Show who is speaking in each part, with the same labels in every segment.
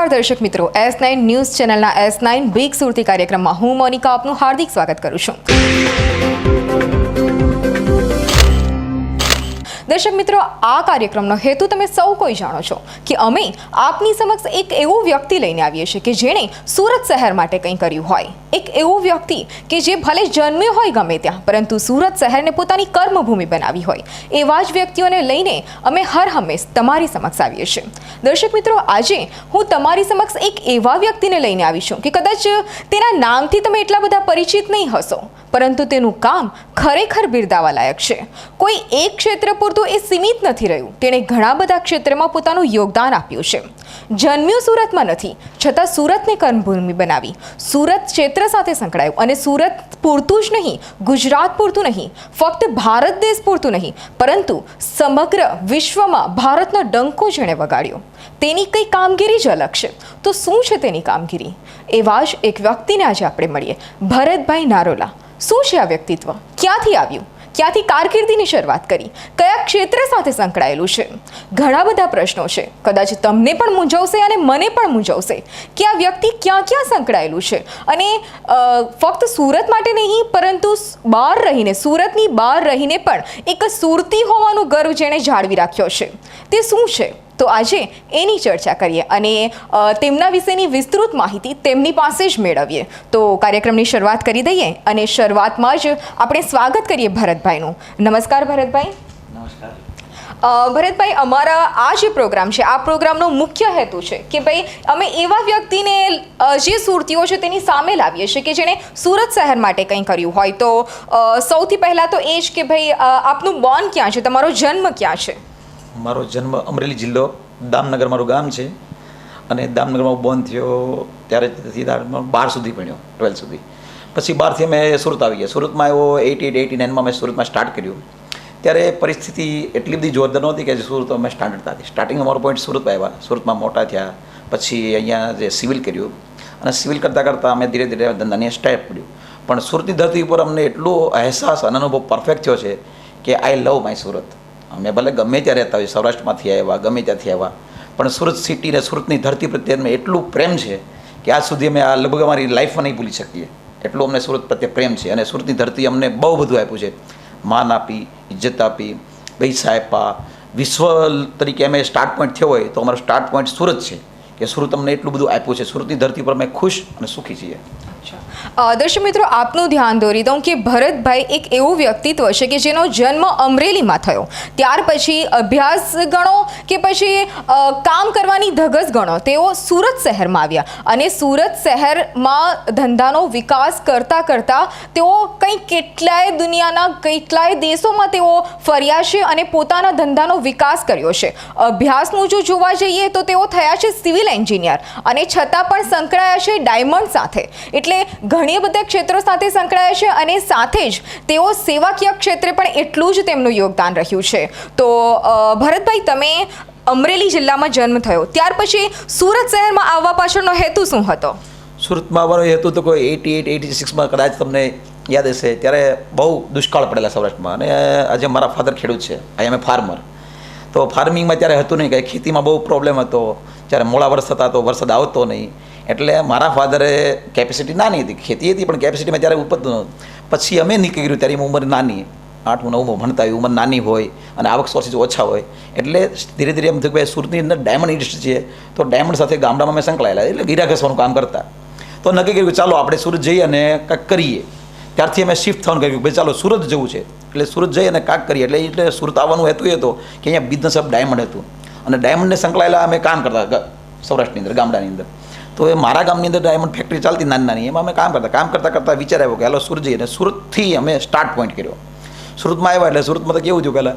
Speaker 1: નમસ્કાર દર્શક મિત્રો, S9 ન્યૂઝ ચેનલના S9 બિગ સુરતી કાર્યક્રમમાં હું મોનિકા આપનું હાર્દિક સ્વાગત કરું છું. દર્શક મિત્રો, આ કાર્યક્રમનો હેતુ તમે સૌ કોઈ જાણો છો કે અમે આપની સમક્ષ એક એવું વ્યક્તિ લઈને આવીએ છીએ કે જેણે સુરત શહેર માટે કંઈ કર્યું હોય, એક એવું વ્યક્તિ કે જે ભલે જન્મ્યો હોય ગમે ત્યાં પરંતુ સુરત શહેરને પોતાની કર્મભૂમિ બનાવી હોય, એવા જ વ્યક્તિઓને લઈને અમે હર હંમેશ તમારી સમક્ષ આવીએ છીએ. દર્શક મિત્રો, આજે હું તમારી સમક્ષ એક એવા વ્યક્તિને લઈને આવી છું કે કદાચ તેના નામથી તમે એટલા બધા પરિચિત નહીં હશો, પરંતુ તેનું કામ ખરેખર બિરદાવા લાયક છે. કોઈ એક ક્ષેત્ર પૂરતું એ સીમિત નથી રહ્યું, તેણે ઘણા બધા ક્ષેત્રમાં પોતાનું યોગદાન આપ્યું છે. જન્મ્યું સુરતમાં નથી, છતાં સુરતને કર્મભૂમિ બનાવી, સુરત ક્ષેત્ર સાથે સંકળાયું અને સુરત પૂરતું જ નહીં, ગુજરાત પૂરતું નહીં, ફક્ત ભારત દેશ પૂરતું નહીં, પરંતુ સમગ્ર વિશ્વમાં ભારતનો ડંકો જેણે વગાડ્યો. તેની કઈ કામગીરી જ અલગ છે. તો શું છે તેની કામગીરી? એવા જ એક વ્યક્તિને આજે આપણે મળીએ, ભરતભાઈ નારોલા. શું છે આ વ્યક્તિત્વ? ક્યાંથી આવ્યું? ક્યાંથી કારકિર્દીની શરૂઆત કરી? કયા ક્ષેત્ર સાથે સંકળાયેલું છે? ઘણા બધા પ્રશ્નો છે. કદાચ તમને પણ મૂંઝવશે અને મને પણ મૂંઝવશે કે આ વ્યક્તિ ક્યાં ક્યાં સંકળાયેલું છે અને ફક્ત સુરત માટે નહીં પરંતુ બહાર રહીને, સુરતની બહાર રહીને પણ એક સુરતી હોવાનું ગર્વ જેણે જાળવી રાખ્યો છે. તે શું છે? તો આજે એની ચર્ચા કરીએ અને તેમના વિશેની વિસ્તૃત માહિતી તેમની પાસે જ મેળવીએ. તો કાર્યક્રમની શરૂઆત કરી દઈએ અને શરૂઆતમાં જ આપણે સ્વાગત કરીએ ભરતભાઈનું. નમસ્કાર ભરતભાઈ.
Speaker 2: નમસ્કાર.
Speaker 1: ભરતભાઈ, અમારા આ જે પ્રોગ્રામ છે, આ પ્રોગ્રામનો મુખ્ય હેતુ છે કે ભાઈ અમે એવા વ્યક્તિને જે સુરતીઓ છે તેની સામે લાવીએ છીએ કે જેણે સુરત શહેર માટે કંઈ કર્યું હોય. તો સૌથી પહેલાં તો એ જ કે ભાઈ આપનું બોર્ન ક્યાં છે, તમારો જન્મ ક્યાં છે?
Speaker 2: મારો જન્મ અમરેલી જિલ્લો દામનગર મારું ગામ છે અને દામનગરમાં હું બોર્ન થયો ત્યારે સીધા 12 સુધી ભણ્યો, 12 સુધી. પછી 12થી અમે સુરત આવી ગયા. સુરતમાં આવ્યો 88-89માં મેં સુરતમાં સ્ટાર્ટ કર્યું. ત્યારે પરિસ્થિતિ એટલી બધી જોરદાર નહોતી કે સુરત અમે સ્ટાન્ડર્ડ હતી. સ્ટાર્ટિંગમાં મારો પોઈન્ટ સુરત આવ્યા, સુરતમાં મોટા થયા, પછી અહીંયા જે સિવિલ કર્યું અને સિવિલ કરતાં કરતાં અમે ધીરે ધીરે ધંધાની સ્ટાર્ટ પડ્યું. પણ સુરતની ધરતી ઉપર અમને એટલો અહેસાસ અને અનુભવ પરફેક્ટ થયો છે કે આઈ લવ માય સુરત. અમે ભલે ગમે ત્યાં રહેતા હોય, સૌરાષ્ટ્રમાંથી આવ્યા, ગમે ત્યાંથી આવ્યા, પણ સુરત સિટી ને સુરતની ધરતી પ્રત્યે અમને એટલું પ્રેમ છે કે આજ સુધી અમે આ લગભગ અમારી લાઈફમાં નહીં ભૂલી શકીએ. એટલું અમને સુરત પ્રત્યે પ્રેમ છે અને સુરતની ધરતી અમને બહુ બધું આપ્યું છે. માન આપી, ઇજ્જત આપી, પૈસા આપ્યા. વિશ્વ તરીકે અમે સ્ટાર્ટ પોઈન્ટ થયો હોય તો અમારો સ્ટાર્ટ પોઈન્ટ સુરત છે કે સુરત અમને એટલું બધું આપ્યું છે. સુરતની ધરતી પર અમે ખુશ અને સુખી છીએ.
Speaker 1: દર્શક મિત્રો, આપનું ધ્યાન દોરી દઉં કે ભરતભાઈ એક એવું વ્યક્તિત્વ છે કે જેનો જન્મ અમરેલીમાં થયો. ત્યાર પછી અભ્યાસ ગણો કે પછી કામ કરવાની ધગસ ગણો, તેઓ સુરત શહેરમાં આવ્યા અને સુરત શહેરમાં ધંધાનો વિકાસ કરતાં કરતાં તેઓ કંઈ કેટલાય દુનિયાના કેટલાય દેશોમાં તેઓ ફર્યા છે અને પોતાના ધંધાનો વિકાસ કર્યો છે. અભ્યાસનું જો જોવા જઈએ તો તેઓ થયા છે સિવિલ એન્જિનિયર અને છતાં પણ સંકળાયા છે ડાયમંડ સાથે. એટલે ઘણી બધા ક્ષેત્રો સાથે સંકળાયા છે અને સાથે જ તેઓ સેવાકીય ક્ષેત્રે પણ એટલું જ તેમનું યોગદાન રહ્યું છે. તો ભરતભાઈ, તમે અમરેલી જિલ્લામાં જન્મ થયો, ત્યાર પછી સુરત શહેરમાં આવવા પાછળનો હેતુ શું હતો?
Speaker 2: સુરતમાં આવવાનો હેતુ તો કોઈ 88-86માં કદાચ તમને યાદ હશે, ત્યારે બહુ દુષ્કાળ પડેલા સૌરાષ્ટ્રમાં અને આજે મારા ફાધર ખેડૂત છે, આઈ એમ એ ફાર્મર. તો ફાર્મિંગમાં ત્યારે હતું નહીં, કંઈ ખેતીમાં બહુ પ્રોબ્લેમ હતો. જ્યારે મોડા વર્ષ હતા તો વરસાદ આવતો નહીં, એટલે મારા ફાધરે કેપેસિટી નાની હતી, ખેતી હતી પણ કેપેસિટીમાં ત્યારે ઉપજતું નહોતું. પછી અમે નીકળી ગયું ત્યારે ઉંમર નાની, 8-9 ભણતા હોય, ઉંમર નાની હોય અને આવક સોર્સિસ ઓછા હોય, એટલે ધીરે ધીરે એમ થયું કે ભાઈ સુરતની અંદર ડાયમંડ ઇન્ડસ્ટ્રી છે તો ડાયમંડ સાથે ગામડામાં અમે સંકળાયેલા, એટલે ગીરા ઘસવાનું કામ કરતા. તો નક્કી કર્યું ચાલો આપણે સુરત જઈએ અને કાંઈક કરીએ. ત્યારથી અમે શિફ્ટ થવાનું કર્યું, ભાઈ ચાલો સુરત જવું છે એટલે સુરત જઈએ અને કાંઈક કરીએ. એટલે સુરત આવવાનું હેતુ એ હતો કે અહીંયા બિઝનેસ ઓફ ડાયમંડ હતું અને ડાયમંડને સંકળાયેલા અમે કામ કરતા સૌરાષ્ટ્રની અંદર, ગામડાની અંદર. તો એ મારા ગામની અંદર ડાયમંડ ફેક્ટરી ચાલતી નાની નાની, એમાં અમે કામ કરતાં વિચાર આવ્યો કે હાલો સુરત જઈએ. અને સુરતથી અમે સ્ટાર્ટ પોઈન્ટ કર્યો. સુરતમાં આવ્યા એટલે સુરતમાં તો કેવું થયું પહેલાં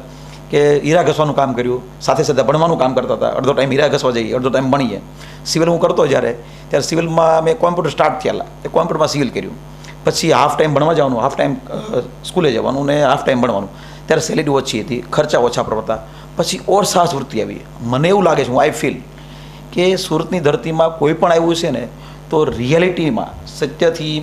Speaker 2: કે હીરા ઘસવાનું કામ કર્યું, સાથે સાથે ભણવાનું કામ કરતા હતા. અડધો ટાઈમ હીરા ઘસવા જઈએ, અડધો ટાઈમ ભણીએ. સિવિલ હું કરતો ત્યારે સિવિલમાં અમે કોમ્પ્યુટર સ્ટાર્ટ થયેલા, એ કોમ્પ્યુટરમાં સિવિલ કર્યું. પછી હાફ ટાઈમ ભણવા જવાનું, હાફ ટાઈમ સ્કૂલે જવાનું ને હાફ ટાઈમ ભણવાનું. ત્યારે સેલેરી ઓછી હતી, ખર્ચા ઓછા પડતા. પછી ઓર સાહસ વૃત્તિ આવી. મને એવું લાગે છે, હું આઈ ફીલ કે સુરતની ધરતીમાં કોઈ પણ આવ્યું છે ને તો રિયાલિટીમાં સત્યથી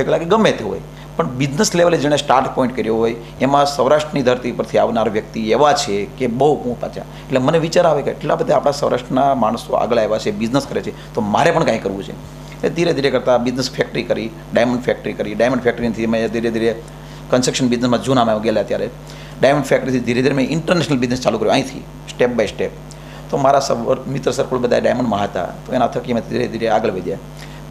Speaker 2: એક લાગે ગમે તે હોય પણ બિઝનેસ લેવલે જેણે સ્ટાર્ટ પોઈન્ટ કર્યો હોય એમાં સૌરાષ્ટ્રની ધરતી પરથી આવનાર વ્યક્તિ એવા છે કે બહુ હું પાછા, એટલે મને વિચાર આવે કે એટલા બધા આપણા સૌરાષ્ટ્રના માણસો આગળ આવ્યા છે, બિઝનેસ કરે છે, તો મારે પણ કાંઈ કરવું છે. એટલે ધીરે ધીરે કરતાં બિઝનેસ ફેક્ટરી કરી, ડાયમંડ ફેક્ટરી કરી. ડાયમંડ ફેક્ટરીથી મેં ધીરે ધીરે કન્સ્ટ્રક્શન બિઝનેસમાં જૂનામાં ગયેલા ત્યારે ડાયમંડ ફેક્ટરીથી ધીરે ધીરે મેં ઇન્ટરનેશનલ બિઝનેસ ચાલુ કર્યો અહીંથી સ્ટેપ બાય સ્ટેપ. તો મારા મિત્ર સર્કલ બધા ડાયમંડમાં હતા, તો એના થકી મેં ધીરે ધીરે આગળ વધ્યા.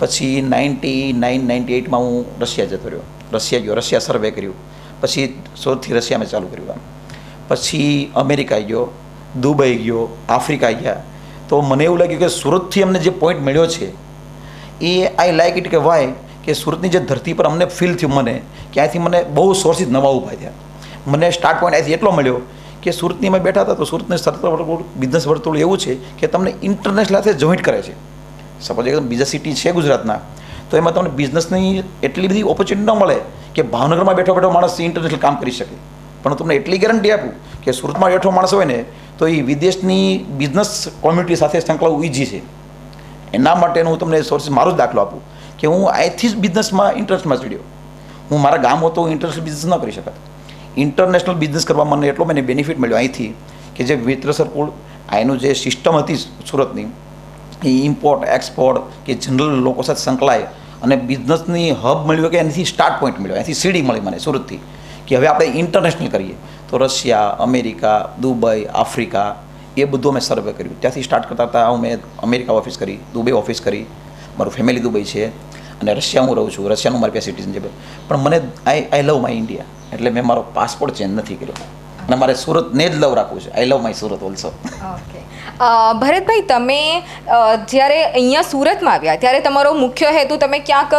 Speaker 2: પછી 98માં હું રશિયા જતો રહ્યો, રશિયા ગયો, રશિયા સર્વે કર્યું, પછી સૌથી રશિયા મેં ચાલુ કર્યું. પછી અમેરિકા ગયો, દુબઈ ગયો, આફ્રિકા ગયા. તો મને એવું લાગ્યું કે સુરતથી અમને જે પોઈન્ટ મળ્યો છે એ આઈ લાઇક ઇટ, કે વાય કે સુરતની જે ધરતી પર અમને ફીલ થયું મને કે અહીંથી મને બહુ સોર્સિસ નવા ઊભા થયા. મને સ્ટાર્ટ પોઈન્ટ અહીંથી એટલો મળ્યો કે સુરતની અમે બેઠા હતા તો સુરતની સર્કલ બિઝનેસ વર્તુળ એવું છે કે તમને ઇન્ટરનેશનલ સાથે જોઈન્ટ કરે છે. સપોઝ એકદમ બીજા સિટી છે ગુજરાતના, તો એમાં તમને બિઝનેસની એટલી બધી ઓપોર્ચ્યુનિટી ન મળે કે ભાવનગરમાં બેઠો બેઠો માણસ ઇન્ટરનેશનલ કામ કરી શકે. પણ તમને એટલી ગેરંટી આપું કે સુરતમાં બેઠો માણસ હોય ને તો એ વિદેશની બિઝનેસ કોમ્યુનિટી સાથે સંકળાવવું ઇઝી છે. એના માટેનું હું તમને સોર્સિસ મારો જ દાખલો આપું કે હું અહીંથી જ બિઝનેસમાં ઇન્ટરેસ્ટમાં ચડ્યો. હું મારા ગામ હતો ઇન્ટરનેશનલ બિઝનેસ ન કરી શકત. ઇન્ટરનેશનલ બિઝનેસ કરવા મને એટલો મને બેનિફિટ મળ્યો અહીંથી કે જે મિત્ર સર્કલ અહીંનું જે સિસ્ટમ હતી સુરતની, એ ઇમ્પોર્ટ એક્સપોર્ટ કે જનરલ લોકો સાથે સંકળાય અને બિઝનેસની હબ મળ્યો કે એનાથી સ્ટાર્ટ પોઈન્ટ મળ્યો, અહીંથી સીડી મળી મને સુરતથી કે હવે આપણે ઇન્ટરનેશનલ કરીએ. તો રશિયા, અમેરિકા, દુબઈ, આફ્રિકા એ બધું અમે સર્વે કર્યું. ત્યાંથી સ્ટાર્ટ કરતા હતા હું મેં અમેરિકા ઓફિસ કરી, દુબઈ ઓફિસ કરી, મારું ફેમિલી દુબઈ છે અને રશિયા હું રહું છું, રશિયાનું મારી પાસે સિટીઝન છે. પણ મને આઈ લવ માય ઇન્ડિયા, એટલે મેં મારો પાસપોર્ટ ચેન્જ નથી કર્યો અને મારે સુરતને જ લવ રાખવું છે. I love my Surat also.
Speaker 1: Okay ભરતભાઈ, તમે જ્યારે અહીંયા સુરતમાં આવ્યા ત્યારે તમારો મુખ્ય હેતુ તમે ક્યાંક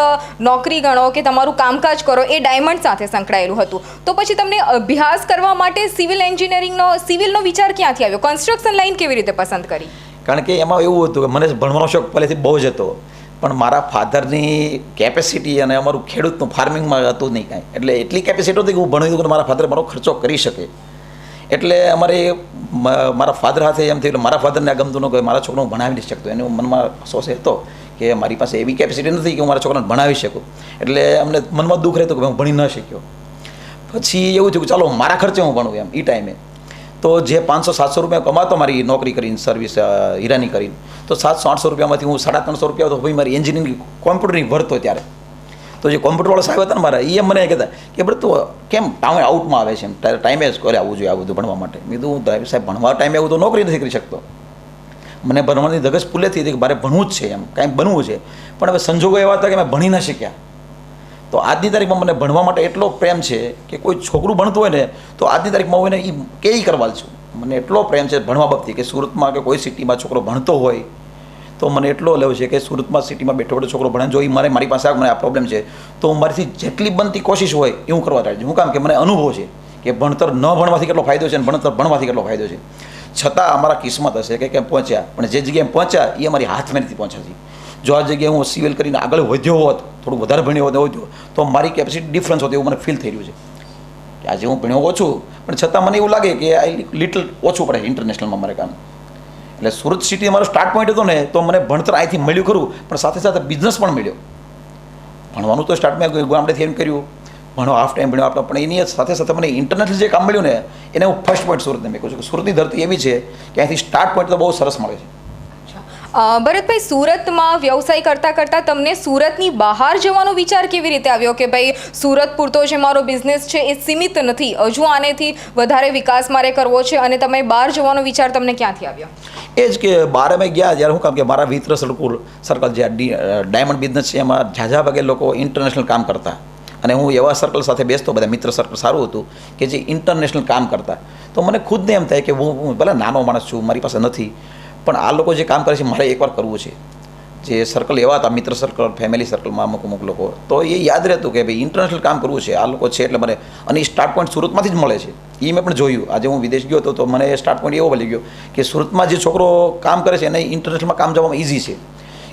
Speaker 1: નોકરી ગણો કે તમારું કામકાજ કરો એ ડાયમંડ સાથે સંકળાયેલું હતું. તો પછી તમને અભ્યાસ કરવા માટે સિવિલનો વિચાર ક્યાંથી આવ્યો? કન્સ્ટ્રક્શન લાઈન કેવી રીતે પસંદ કરી?
Speaker 2: કારણ કે એમાં એવું હતું કે મને ભણવાનો શોખ પહેલેથી બહુ જ હતો, પણ મારા ફાધરની કેપેસિટી અને અમારું ખેડૂતનું ફાર્મિંગમાં હતું નહીં કાંઈ, એટલે એટલી કેપેસિટી હતી કે હું ભણી દઉં કે મારા ફાધર મારો ખર્ચો કરી શકે. એટલે અમારે મારા ફાધર સાથે એમ થયું, મારા ફાધરને આ ગમતું ન કે મારા છોકરાને હું ભણાવી નથી શકતો. એને મનમાં અફસોસ હતો કે મારી પાસે એવી કેપેસિટી નથી કે હું મારા છોકરાને ભણાવી શકું. એટલે અમને મનમાં દુઃખ રહેતું કે હું ભણી ન શક્યો. પછી એવું થયું કે ચાલો મારા ખર્ચે હું ભણું એમ. એ ટાઈમે તો જે 500-700 રૂપિયા કમાતો મારી નોકરી કરીને, સર્વિસ હીરાની કરીને, તો 700-800 રૂપિયામાંથી હું 350 રૂપિયા તો ભાઈ મારી એન્જિનિયરિંગ કોમ્પ્યુટરની ભરતો ત્યારે. તો જે કોમ્પ્યુટરવાળા સાહેબ હતા ને મારા, એ મને કહેતા કે બરાબર તું કેમ ટાઈમે આઉટમાં આવે છે, એમ ટાઈમે જ કરે આવવું જોઈએ આ બધું ભણવા માટે. મેં કીધું હું સાહેબ ભણવા ટાઈમે આવું તો નોકરી નથી કરી શકતો. મને ભણવાની ધગશ ફૂલેથી હતી કે મારે ભણવું જ છે, એમ કાંઈ બનવું છે. પણ હવે સંજોગો એવા હતા કે મેં ભણી ન શક્યા. તો આજની તારીખમાં મને ભણવા માટે એટલો પ્રેમ છે કે કોઈ છોકરું ભણતું હોય ને તો આજની તારીખમાં હું એને એ કેવી કરવા છું. મને એટલો પ્રેમ છે ભણવા બાબતથી કે સુરતમાં કે કોઈ સિટીમાં છોકરો ભણતો હોય તો મને એટલો લેવો છે કે સુરતમાં સિટીમાં બેઠો બેઠો છોકરો ભણે. જો એ મારી પાસે મને આ પ્રોબ્લેમ છે તો હું મારીથી જેટલી બનતી કોશિશ હોય એ હું કરવા ટ્રાય છું. હું કામ કે મને અનુભવ છે કે ભણતર ન ભણવાથી કેટલો ફાયદો છે અને ભણતર ભણવાથી કેટલો ફાયદો છે. છતાં અમારા કિસ્મત હશે કે કેમ પહોંચ્યા, પણ જે જગ્યાએ પહોંચ્યા એ અમારી હાથ મહેનતથી પહોંચ્યા છે. જો આ જગ્યાએ હું સિવિલ કરીને આગળ વધ્યો હોત, થોડું વધારે ભણ્યો હોત તો મારી કેપેસિટી ડિફરન્સ હોત એવું મને ફીલ થઈ રહ્યું છે. કે આજે હું ભણ્યો ઓછું પણ છતાં મને એવું લાગે કે આ લિટલ ઓછું પડે ઇન્ટરનેશનલમાં મારે કામ. એટલે સુરત સિટી મારો સ્ટાર્ટ પોઈન્ટ હતો ને તો મને ભણતર અહીંથી મળ્યું ખરું, પણ સાથે સાથે બિઝનેસ પણ મળ્યો. ભણવાનું તો સ્ટાર્ટ મેં ગામડેથી એમ કર્યું, ભણો હાફ ટાઈમ ભણ્યો આપણે, પણ એની સાથે સાથે મને ઇન્ટરનેશનલ જે કામ મળ્યું ને એને હું ફર્સ્ટ પોઈન્ટ સુરતને મેં કહું છું કે સુરતની ધરતી એવી છે કે અહીંથી સ્ટાર્ટ પોઈન્ટ તો બહુ સરસ મળે છે.
Speaker 1: ભરતભાઈ, સુરતમાં વ્યવસાય કરતાં કરતાં તમને સુરતની બહાર જવાનો વિચાર કેવી રીતે આવ્યો કે ભાઈ સુરત પૂરતો જે મારો બિઝનેસ છે એ સીમિત નથી, હજુ આનેથી વધારે વિકાસ મારે કરવો છે, અને તમે બહાર જવાનો વિચાર તમને ક્યાંથી આવ્યો?
Speaker 2: એ જ કે બહાર અમે ગયા જ્યારે હું કામ કે મારા મિત્ર સર્કલ જે ડાયમંડ બિઝનેસ છે એમાં ઝાઝા ભાગે લોકો ઇન્ટરનેશનલ કામ કરતા, અને હું એવા સર્કલ સાથે બેસતો, બધા મિત્ર સર્કલ સારું હતું કે જે ઇન્ટરનેશનલ કામ કરતા. તો મને ખુદને એમ થાય કે હું ભલે નાનો માણસ છું, મારી પાસે નથી, પણ આ લોકો જે કામ કરે છે મારે એકવાર કરવું છે. જે સર્કલ એવા હતા મિત્ર સર્કલ, ફેમિલી સર્કલમાં અમુક લોકો, તો એ યાદ રહેતું કે ભાઈ ઇન્ટરનેશનલ કામ કરવું છે, આ લોકો છે એટલે મને, અને એ સ્ટાર્ટ પોઈન્ટ સુરતમાંથી જ મળે છે. એ મેં પણ જોયું. આજે હું વિદેશ ગયો હતો તો મને સ્ટાર્ટ પોઈન્ટ એવો મળી ગયો કે સુરતમાં જે છોકરો કામ કરે છે એને ઇન્ટરનેશનલમાં કામ જવામાં ઇઝી છે.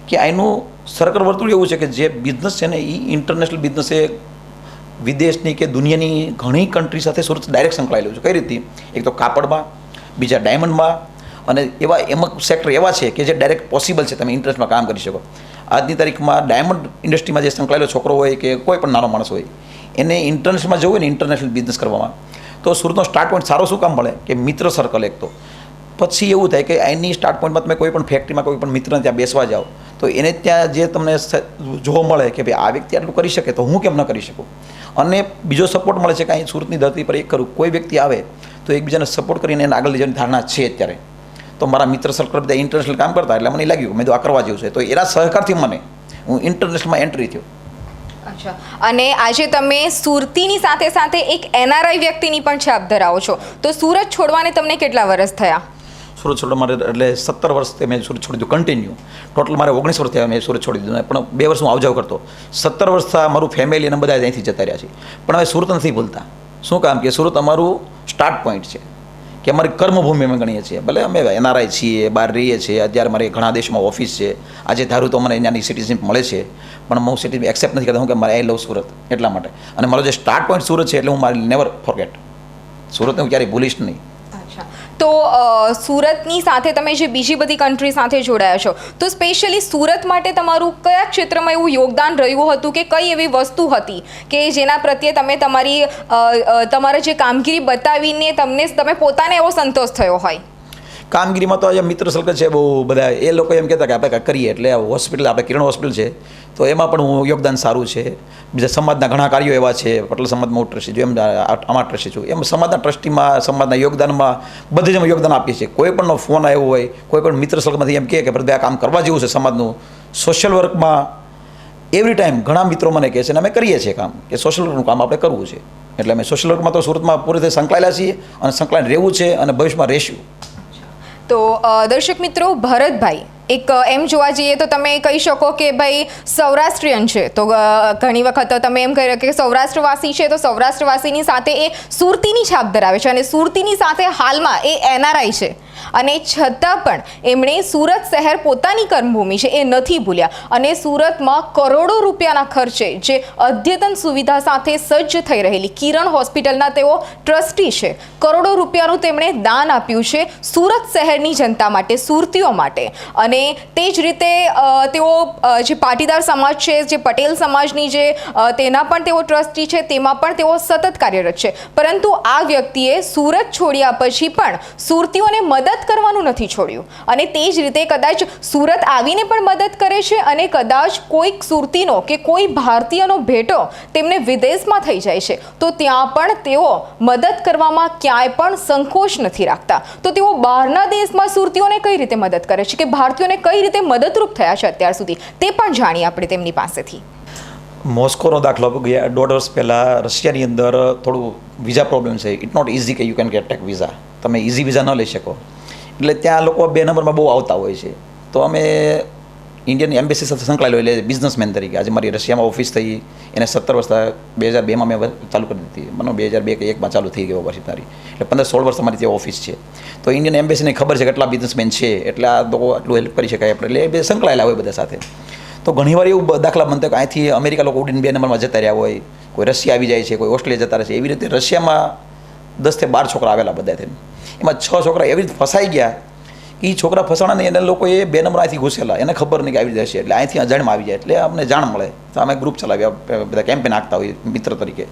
Speaker 2: કે આનું સર્કલ વર્તુળ એવું છે કે જે બિઝનેસ છે ને એ ઇન્ટરનેશનલ બિઝનેસ એ વિદેશની કે દુનિયાની ઘણી કન્ટ્રી સાથે સુરત ડાયરેક્ટ સંકળાયેલું છે. કઈ રીતે? એક તો કાપડમાં, બીજા ડાયમંડમાં, અને એવા અમુક સેક્ટર એવા છે કે જે ડાયરેક્ટ પોસિબલ છે તમે ઇન્ટરેસ્ટમાં કામ કરી શકો. આજની તારીખમાં ડાયમંડ ઇન્ડસ્ટ્રીમાં જે સંકળાયેલો છોકરો હોય કે કોઈ પણ નાનો માણસ હોય એને ઇન્ટરનેશનલમાં જવું હોય ને ઇન્ટરનેશનલ બિઝનેસ કરવામાં, તો સુરતનો સ્ટાર્ટ પોઈન્ટ સારો શું કામ મળે કે મિત્ર સર્કલ એક તો. પછી એવું થાય કે એની સ્ટાર્ટ પોઈન્ટમાં તમે કોઈ પણ ફેક્ટરીમાં કોઈ પણ મિત્રને ત્યાં બેસવા જાઓ તો એને ત્યાં જે તમને જોવા મળે કે ભાઈ આ વ્યક્તિ આટલું કરી શકે તો હું કેમ ન કરી શકું. અને બીજો સપોર્ટ મળે છે કે અહીં સુરતની ધરતી પર એક કરું કોઈ વ્યક્તિ આવે તો એકબીજાને સપોર્ટ કરીને એને આગળ લઈ જવાની ધારણા છે અત્યારે. તો મારા મિત્ર સર્કલ બધા ઇન્ટરનેશનલ કામ કરતા એટલે મને લાગ્યું મેં તો આ કરવા જેવું છે, તો એના સહકારથી હું ઇન્ટરનેશનલમાં એન્ટ્રી થયો.
Speaker 1: અચ્છા, અને આજે તમે સુરતીની સાથે સાથે એક NRI વ્યક્તિની પણ છાપ ધરાવો છો, તો સુરત છોડવાને તમને કેટલા વર્ષ થયા?
Speaker 2: સુરત છોડવા મારે એટલે 17 વર્ષથી મેં સુરત છોડી દીધું કન્ટિન્યુ. ટોટલ મારે 19 વર્ષ થયા મેં સુરત છોડી દીધું, પણ 2 વર્ષ હું આવજાવ કરતો. 17 વર્ષ મારું ફેમિલી અને બધા અહીંથી જતા રહ્યા છે, પણ હવે સુરત નથી ભૂલતા. શું કામ કે સુરત અમારું સ્ટાર્ટ પોઈન્ટ છે, કે અમારી કર્મભૂમિ અમે ગણીએ છીએ. ભલે અમે NRI છીએ, બહાર રહીએ છીએ, અત્યારે મારે ઘણા દેશમાં ઓફિસ છે, આજે ધારું તો મને અહીંયાની સિટીઝનશીપ મળે છે, પણ હું સિટી એક્સેપ્ટ નથી કરતા હું કે મારે આઈ લવ સુરત એટલા માટે. અને મારો જે સ્ટાર્ટ પોઈન્ટ સુરત છે એટલે હું મારી નેવર ફોરગેટ સુરતને હું ક્યારેય ભૂલીશ નહીં.
Speaker 1: તો સુરતની સાથે તમે જે બીજી બધી કન્ટ્રી સાથે જોડાયા છો, તો સ્પેશિયલી સુરત માટે તમારું કયા ક્ષેત્રમાં એવું યોગદાન રહ્યું હતું કે કઈ એવી વસ્તુ હતી કે જેના પ્રત્યે તમે તમારા જે કામગીરી બતાવીને તમે પોતાને એવો સંતોષ થયો હોય?
Speaker 2: કામગીરીમાં તો આજે મિત્ર સર્કલ છે બહુ બધા, એ લોકો એમ કહેતા કે આપણે કાંઈ કરીએ એટલે હોસ્પિટલ આપણે કિરણ હોસ્પિટલ છે તો એમાં પણ હું યોગદાન સારું છે. બીજા સમાજના ઘણા કાર્યો એવા છે, પટેલ સમાજમાં હું ટ્રસ્ટી છું, એમ આમાં ટ્રસ્ટી છું, એમ સમાજના ટ્રસ્ટીમાં સમાજના યોગદાનમાં બધે જ અમે યોગદાન આપીએ છીએ. કોઈ પણનો ફોન આવ્યો હોય, કોઈ પણ મિત્ર સર્કલમાંથી એમ કહે કે પ્રભુ આ કામ કરવા જેવું છે સમાજનું સોશિયલ વર્કમાં, એવરી ટાઈમ ઘણા મિત્રો મને કહે છે અને અમે કરીએ છીએ કામ કે સોશિયલ વર્કનું કામ આપણે કરવું છે. એટલે અમે સોશિયલ વર્કમાં તો સુરતમાં પૂરી રીતે સંકળાયેલા છીએ અને સંકળાઈને રહેવું છે અને ભવિષ્યમાં રહેશું.
Speaker 1: તો દર્શક મિત્રો, ભરતભાઈ એક એમ જોવા જઈએ તો તમે કહી શકો કે ભાઈ સૌરાષ્ટ્રીયન છે, તો ઘણી વખત તમે એમ કહી કે સૌરાષ્ટ્રવાસી છે, તો સૌરાષ્ટ્રવાસીની સાથે એ સુરતીની છાપ ધરાવે છે અને સુરતીની સાથે હાલમાં એ NRI છે, અને છતાં પણ એમણે સુરત શહેર પોતાની કર્મભૂમિ છે એ નથી ભૂલ્યા અને સુરતમાં કરોડો રૂપિયાના ખર્ચે જે અદ્યતન સુવિધા સાથે સજ્જ થઈ રહેલી કિરણ હોસ્પિટલના તેઓ ટ્રસ્ટી છે. કરોડો રૂપિયાનું તેમણે દાન આપ્યું છે સુરત શહેરની જનતા માટે, સુરતીઓ માટે. અને તે જ રીતે તેઓ જે પાટીદાર સમાજ છે, જે પટેલ સમાજની જે તેના પણ તેઓ ટ્રસ્ટી છે, તેમાં પણ તેઓ સતત કાર્યરત છે. પરંતુ આ વ્યક્તિએ સુરત છોડ્યા પછી પણ સુરતીઓને મદદ કરવાનું નથી છોડ્યું, અને તે જ રીતે કદાચ સુરત આવીને પણ મદદ કરે છે, અને કદાચ કોઈક સુરતીનો કે કોઈ ભારતીયનો ભેટો તેમને વિદેશમાં થઈ જાય છે તો ત્યાં પણ તેઓ મદદ કરવામાં ક્યાંય પણ સંકોચ નથી રાખતા. તો તેઓ બહારના દેશમાં સુરતીઓને કઈ રીતે મદદ કરે છે કે ભારતીયોને કઈ રીતે મદદરૂપ થયા છે અત્યાર સુધી, તે પણ જાણીએ આપણે તેમની પાસેથી.
Speaker 2: મોસ્કોનો દાખલો 1.5 વર્ષ પહેલાં રશિયાની અંદર થોડું વિઝા પ્રોબ્લેમ છે. ઇટ નોટ ઇઝી કે you can get take visa, તમે ઇઝી વિઝા ન લઈ શકો, એટલે ત્યાં લોકો 2 નંબરમાં બહુ આવતા હોય છે. તો અમે ઇન્ડિયન એમ્બેસી સાથે સંકળાયેલો એટલે બિઝનેસમેન તરીકે આજે મારી રશિયામાં ઓફિસ થઈ એને 17 વર્ષ 2002માં મેં ચાલુ કરી દીધી, મને 2002 કે 1માં ચાલુ થઈ ગયો પછી તારી, એટલે 15-16 વર્ષ અમારી ત્યાં ઓફિસ છે. તો ઇન્ડિયન એમ્બેસીને ખબર છે કેટલા બિઝનેસમેન છે, એટલે આ લોકો આટલું હેલ્પ કરી શકાય આપણે, એટલે એ સંકળાયેલા હોય બધા સાથે. તો ઘણીવાર એવું દાખલા બનતા કે અહીંથી અમેરિકા લોકો ઉડીને 2 નંબરમાં જતા રહ્યા હોય, કોઈ રશિયા આવી જાય છે, કોઈ ઓસ્ટ્રેલિયા જતા રહે છે. એવી રીતે રશિયામાં 10 થી 12 છોકરા આવેલા બધા થઈને, એમાં 6 છોકરા એવી રીતે ફસાઈ ગયા. એ છોકરા ફસાણા ને એને લોકોએ 2 નંબર અહીંથી ઘૂસેલા, એને ખબર નહીં કે આવી રીતે હશે, એટલે અહીંથી અજાણમાં આવી જાય, એટલે અમને જાણ મળે તો અમે ગ્રુપ ચલાવ્યા, બધા કેમ્પેન નાખતા હોય મિત્ર તરીકે.